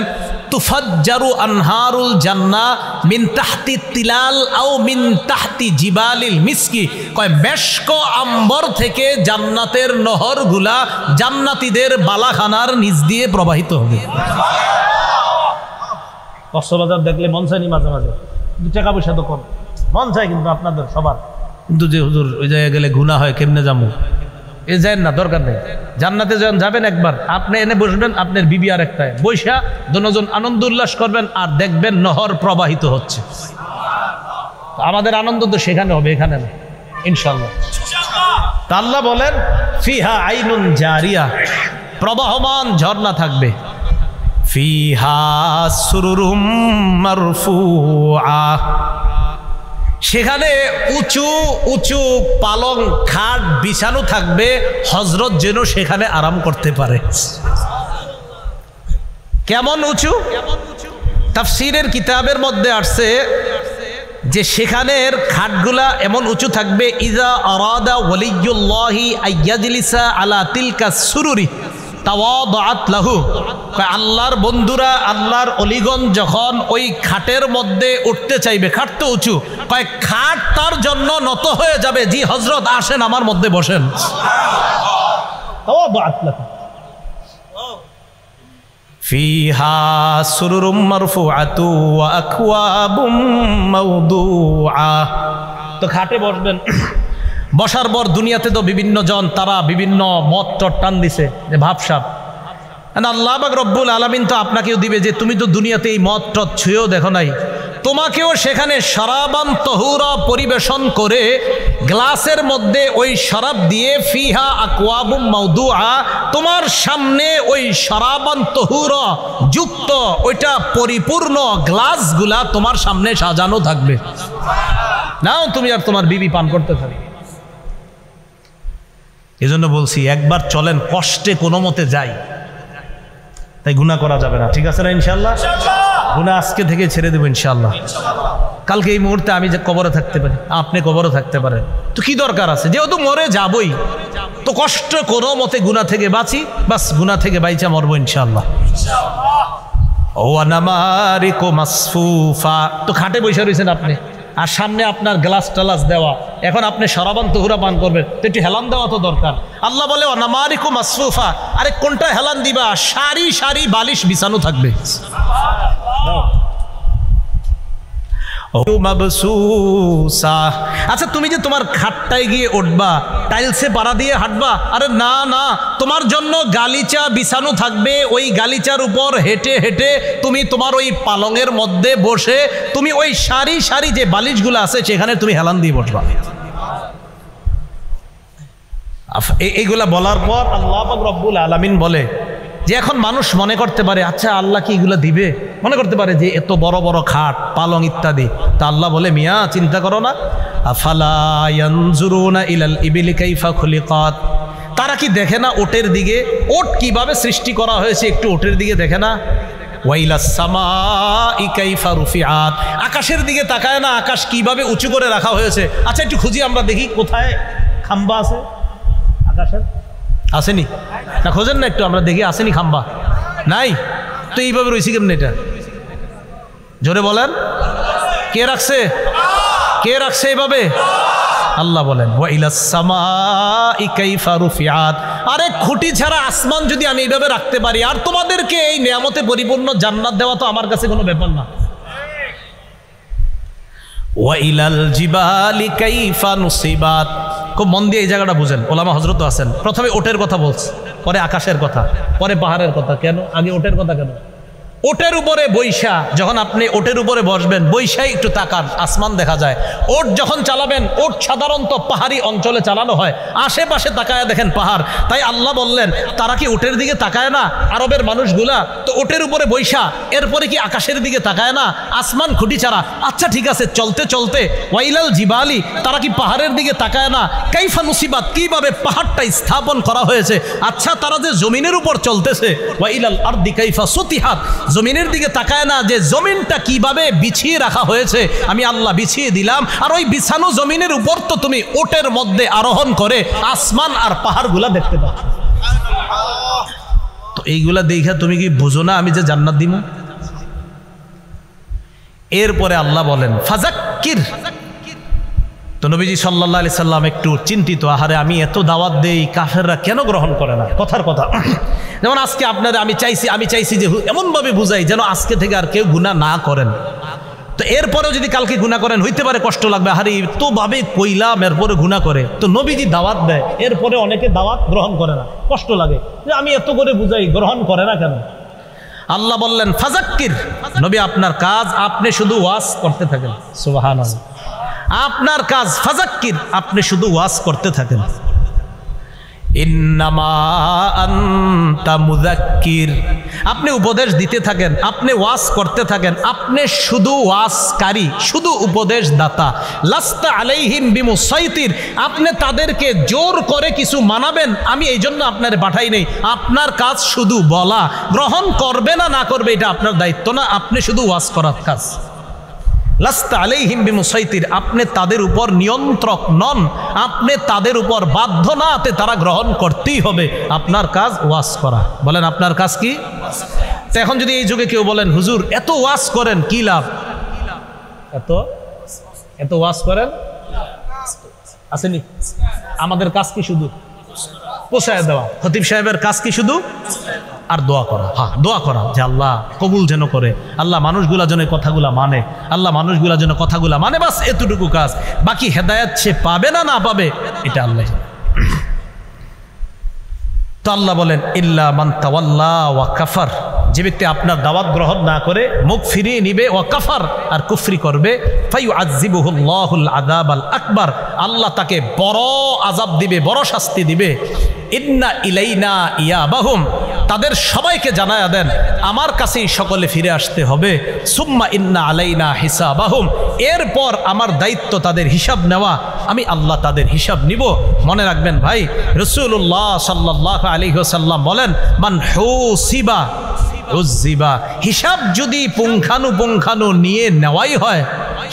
তুফাজ্জারু আনহারুল জান্নাহ মিন তাহতি তিলাল আও মিন তাহতি জিবালিল মিসকি, কয় মেশক আম্বর থেকে জান্নাতের নহরগুলা জান্নাতীদের বালাখানার নিচ দিয়ে প্রবাহিত হবে। কক্সবাজার দেখলে মন চায়নি মাঝে মাঝে, টাকা পয়সা তো কম, মন চায় কিন্তু আপনাদের সবার, কিন্তু যে হুজুর ওই জায়গায় গেলে গুনাহ হয়, কেমনে যাবো, এ যায় না, দরকার নেই। জান্নাতে যখন যাবেন একবার, আপনি এনে বসবেন, আপনার বিবি আর একটায় বৈশা, দুজন আনন্দ উল্লাস করবেন, আর দেখবেন নহর প্রবাহিত হচ্ছে। আমাদের আনন্দ তো সেখানে হবে, এখানে না, ইনশাআল্লাহ। তা আল্লাহ বলেন, ফিহা আইনুন জারিয়া, প্রবাহমান ঝর্ণা থাকবে। ফিহা সুরুরুম মারফুআ, সেখানে উঁচু উঁচু পালং খাট বিছানো থাকবে, হযরত যেন সেখানে আরাম করতে পারে। কেমন উঁচু? তাফসীরের কিতাবের মধ্যে আসছে যে সেখানের খাটগুলা এমন উঁচু থাকবে, ইজা আরাদা ওয়ালিয়ুল্লাহি আইয়াজলিসা আলা তিলকা সুরুরি তাওয়াদাত লাহু, আল্লাহর বন্ধুরা, আল্লাহর অলিগণ যখন ওই খাটের মধ্যে উঠতে চাইবে, খাট তো উঁচু, কয় খাট তার জন্য নত হয়ে যাবে, জি হযরত আসেন আমার মধ্যে বসেন। তাওয়াদাত লাহু ফিহা সুরুরুম মারফুআতু ওয়া আকওয়াবুম মাওদুআ। তো খাটে বসবেন, বসার পর দুনিয়াতে তো বিভিন্ন জন তারা বিভিন্ন মত টট টান দিছে যে ভাবসাব, আল্লাহ পাক রব্বুল আলামিন তো আপনাকেও দিবে যে তুমি তো দুনিয়াতে এই মত টট ছুঁয়েও দেখো নাই, তোমাকেও সেখানে শরাবান তহুরা পরিবেশন করে গ্লাসের মধ্যে ওই শরাব দিয়ে, ফিহা আকওয়াবুম মাওদুআ, তোমার সামনে ওই শরাবান তহুরা যুক্ত ওইটা পরিপূর্ণ গ্লাসগুলা তোমার সামনে সাজানো থাকবে। নাও তুমি আর তোমার বিবি পান করতে থাকবে। এজন্য বলছি, একবার চলেন, কষ্টে কোনো মতে যাই, তাই গুনাহ করা যাবে না, ঠিক আছে না? ইনশাআল্লাহ গুনাহ আজকে থেকে ছেড়ে দেবো ইনশাআল্লাহ। কালকে এই মুহূর্তে আমি যে কবরে থাকতে পারি, আপনি কবরে থাকতে পারেন, তো কি দরকার আছে, যেহেতু মরে যাবই, তো কষ্ট কোনো মতে গুনাহ থেকে বাঁচি, বাস গুনাহ থেকে বাইচা মরবো ইনশাআল্লাহ। ওয়া নামারিকু মাসফুফা, তো খাটে বসে রয়েছেন আপনি, আর সামনে আপনার গ্লাস টালাস দেওয়া, এখন আপনি শরাবান তহুরা পান করবেন, তো একটু হেলান দেওয়া তো দরকার। আল্লাহ বলে, ওয়া নামারিকু মাসফুফা, আরে কোনটা হেলান দিবা? সারি সারি বালিশ বিছানো থাকবে। আচ্ছা, তুমি যে তোমার খাটটায় গিয়ে উঠবা, টাইলসে পাড়া দিয়ে হাঁটবা, আরে না না, তোমার জন্য গালিচা বিছানো থাকবে, ওই গালিচার উপর হেঁটে হেঁটে তুমি তোমার ওই পালঙের মধ্যে বসে তুমি ওই সারি সারি যে বালিশগুলো আছে সেখানে তুমি হেলান দিয়ে বসবা। এইগুলা বলার পর আল্লাহ পাক রব্বুল আলামিন বলে যে এখন মানুষ মনে করতে পারে, আচ্ছা আল্লাহ কি এগুলা দিবে, মনে করতে পারে যে এত বড় বড় খাট পালং ইত্যাদি। তা আল্লাহ বলে, মিয়া চিন্তা করো না, আফালা ইয়ানজুরুনা ইলাল ইবিলি কাইফা খুলিকাত, তারা কি দেখে না ওটের দিকে, ওট কিভাবে সৃষ্টি করা হয়েছে, একটু ওটের দিকে দেখে না? ওয়াইলাস সামাই কাইফা রুফিআত, আকাশের দিকে তাকায় না, আকাশ কিভাবে উঁচু করে রাখা হয়েছে। আচ্ছা একটু খুঁজি আমরা দেখি কোথায় খাম্বা আছে আকাশের, আসেনি না? খোঁজেন না একটু, আমরা দেখি আসেনি খাম্বা নাই তো এইভাবে রয়েছি কেমনি? এটা জোরে বলেন, কে রাখছে? কে রাখছে এইভাবে? আল্লাহ বলেন ওয়া ইলাস সামাই কাইফা রুফিআত। আরে খুঁটি ছাড়া আসমান যদি আমি এইভাবে রাখতে পারি, আর তোমাদেরকে এই নিয়ামতে পরিপূর্ণ জান্নাত দেওয়া তো আমার কাছে কোনো ব্যাপার না। ওয়া ইলাল জিবালি কাইফা নুসিবাত। খুব মন দিয়ে এই জায়গাটা বুঝেন, ওলামা হযরত আছেন। প্রথমে ওটের কথা বলছে, পরে আকাশের কথা, পরে পাহাড়ের কথা। কেন আগে ওটের কথা কেন? ওটের উপরে বৈশা, যখন আপনি ওটের উপরে বসবেন, বৈশাই একটু তাকান, আসমান দেখা যায়। ওট যখন চালাবেন, ওট সাধারণত পাহাড়ি অঞ্চলে চালানো হয়, আশেপাশে তাকায় দেখেন পাহাড়। তাই আল্লাহ বললেন তারা কি ওটের দিকে তাকায় না আরবের মানুষগুলা? তো ওটের উপরে বৈশা, এরপরে কি আকাশের দিকে তাকায় না? আসমান খুঁটি ছাড়া। আচ্ছা ঠিক আছে, চলতে চলতে ওয়াইলাল জিবালি, তারা কি পাহাড়ের দিকে তাকায় না? কাইফা নুসিবাত, কিভাবে পাহাড়টা স্থাপন করা হয়েছে। আচ্ছা তারা যে জমিনের উপর চলতেছে, ওয়াইলাল আরদি কাইফা সুতিহাত, জমিনের দিকে তাকায় না যে জমিনটা কিভাবে বিছিয়ে রাখা হয়েছে, আমি আল্লাহ বিছিয়ে দিলাম। আর ওই বিছানো জমিনের উপর তো তুমি ওটের মধ্যে আরোহণ করে আসমান আর পাহাড়গুলা দেখতে পাচ্ছ। তো এইগুলা দেখা তুমি কি বুঝো না আমি যে জান্নাত দিব? এরপরে আল্লাহ বলেন ফাযাক্কির। তো নবীজি সাল্লাল্লাহু আলাইহি সাল্লাম একটু চিন্তিত, আহারে আমি এত দাওয়াত দেই, কাফেররা কেন গ্রহণ করে না? কথার কথা। যেমন আজকে আপনারা আমি চাইছি যে এমনভাবে বুঝাই যেন আজকে থেকে আর কেউ গুনাহ না করেন। তো এরপরেও যদি কালকে গুনাহ করেন, হইতে পারে কষ্ট লাগবে, আহারে তো ভাবে কইলাম এরপরে গুনাহ করে। তো নবীজি দাওয়াত দেয়, এরপরে অনেকে দাওয়াত গ্রহণ করে না, কষ্ট লাগে যে আমি এত করে বুঝাই, গ্রহণ করে না কেন? আল্লাহ বললেন ফাযাক্কির, নবী আপনার কাজ, আপনি শুধু ওয়াজ করতে থাকেন। সুবহানাল্লাহ, আপনার কাজ ফাযাক্কির, আপনি শুধু ওয়াজ করতে থাকেন। ইন্নামা আনতা মুযাক্কির, আপনি উপদেশ দিতে থাকেন, আপনি ওয়াজ করতে থাকেন, আপনি শুধু ওয়াজকারী, শুধু উপদেশ দাতা। লাস্তা আলাইহিম বিমুসাইতির, আপনি তাদেরকে জোর করে কিছু মানাবেন আমি এই জন্য আপনার পাঠাই নেই। আপনার কাজ শুধু বলা, গ্রহণ করবে না না করবে এটা আপনার দায়িত্ব না, আপনি শুধু ওয়াজ করার কাজ। লাস্তা আলাইহিম বিমুসাইতির, আপনি তাদের উপর নিয়ন্ত্রক নন, আপনি তাদের উপর বাধ্য না, তারা গ্রহণ করতেই হবে। আপনার কাজ ওয়াজ করা। বলেন আপনার কাজ কি? তো এখন যদি এই যুগে কেউ বলেন হুজুর এত ওয়াজ করেন কি লাভ? এত ওয়াজ করেন আসেনি, আমাদের কাজ কি শুধু পৌঁছায় দেওয়া? খতিব সাহেবের কাজ কি শুধু? আর দোয়া করা। হ্যাঁ, দোয়া করা যে আল্লাহ কবুল যেন করে, আল্লাহ মানুষগুলা যেন কথাগুলা মানে, আল্লাহ মানুষগুলা যেন কথাগুলা মানে, বাস এতটুকু কাজ। বাকি হেদায়েত সে পাবে না না পাবে এটা আল্লাহ জানে। তো আল্লাহ বলেন ইল্লা মান তাওয়াল্লা ওয়া কাফার, যে ব্যক্তি আপনার দাওয়াত গ্রহণ না করে মুখ ফিরিয়ে নিবে, ওয়া কাফার, আর কুফরি করবে, ফায়ুআযিবুহুল্লাহুল আযাবাল আকবার, আল্লাহ তাকে বড় আযাব দিবে, বড় শাস্তি দিবে। ইন্না ইলাইনা ইয়াবাহুম, তাদের সবাইকে জানায়া দেন আমার কাছেই সকলে ফিরে আসতে হবে। সুম্মা ইন্না আলাইনা হিসাবাহুম, এরপর আমার দায়িত্ব তাদের হিসাব নেওয়া, আমি আল্লাহ তাদের হিসাব নিব। মনে রাখবেন ভাই, রাসূলুল্লাহ সাল্লাল্লাহু আলাইহি ওয়াসাল্লাম বলেন মান হুসিবা উযিবা, হিসাব যদি পুঙ্খানু নিয়ে নেওয়াই হয়,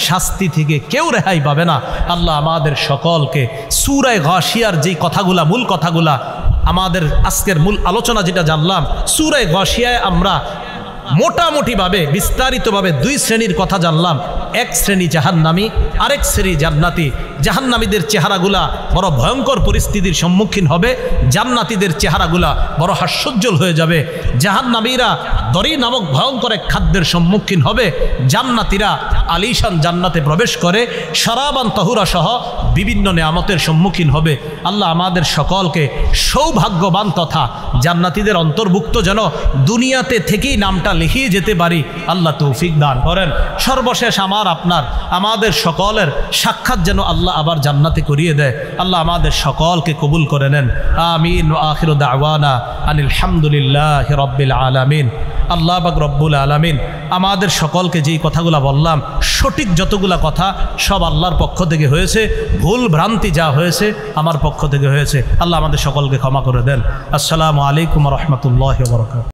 শাস্তি থেকে কেউ রেহাই পাবে না। আল্লাহ আমাদের সকলকে সূরা গাশিয়ার যেই কথাগুলা, মূল কথাগুলা, আমাদের আজকের মূল আলোচনা যেটা জানলাম, সূরা গাশিয়ায় আমরা মোটামুটিভাবে বিস্তারিতভাবে দুই শ্রেণীর কথা জানলাম। এক শ্রেণী জাহান্নামী, আরেক শ্রেণী জান্নাতি। জাহান্নামীদের চেহারাগুলা বড় ভয়ঙ্কর পরিস্থিতির সম্মুখীন হবে, জান্নাতীদের চেহারাগুলা বড় হাস্যোজ্জ্বল হয়ে যাবে। জাহান্নামীরা দরি নামক ভয়ঙ্কর এক খাদ্যের সম্মুখীন হবে, জান্নাতীরা আলিশান জান্নাতে প্রবেশ করে শরাবান তাহুরা সহ বিভিন্ন নেয়ামতের সম্মুখীন হবে। আল্লাহ আমাদের সকলকে সৌভাগ্যবান তথা জান্নাতীদের অন্তর্ভুক্ত যেন দুনিয়াতে থেকেই নামটা লিখিয়ে যেতে পারি, আল্লাহ তৌফিক দান করেন। সর্বশেষ আমাদের সকলের সাক্ষাৎ যেন আল্লাহ আবার জান্নাতে করিয়ে দেয়। আল্লাহ আমাদের সকলকে কবুল করে নেন। আমিন। ওয়া আখিরু দাওয়ানা আনিল হামদুলিল্লাহি রাব্বিল আলামিন। আল্লাহ পাক রব্বুল আলামিন আমাদের সকলকে যেই কথাগুলো বললাম, সঠিক যতগুলা কথা সব আল্লাহর পক্ষ থেকে হয়েছে, ভুল ভ্রান্তি যা হয়েছে আমার পক্ষ থেকে হয়েছে। আল্লাহ আমাদের সকলকে ক্ষমা করে দেন। আসসালামু আলাইকুম ওয়া রাহমাতুল্লাহি ওয়া বারাকাতুহু।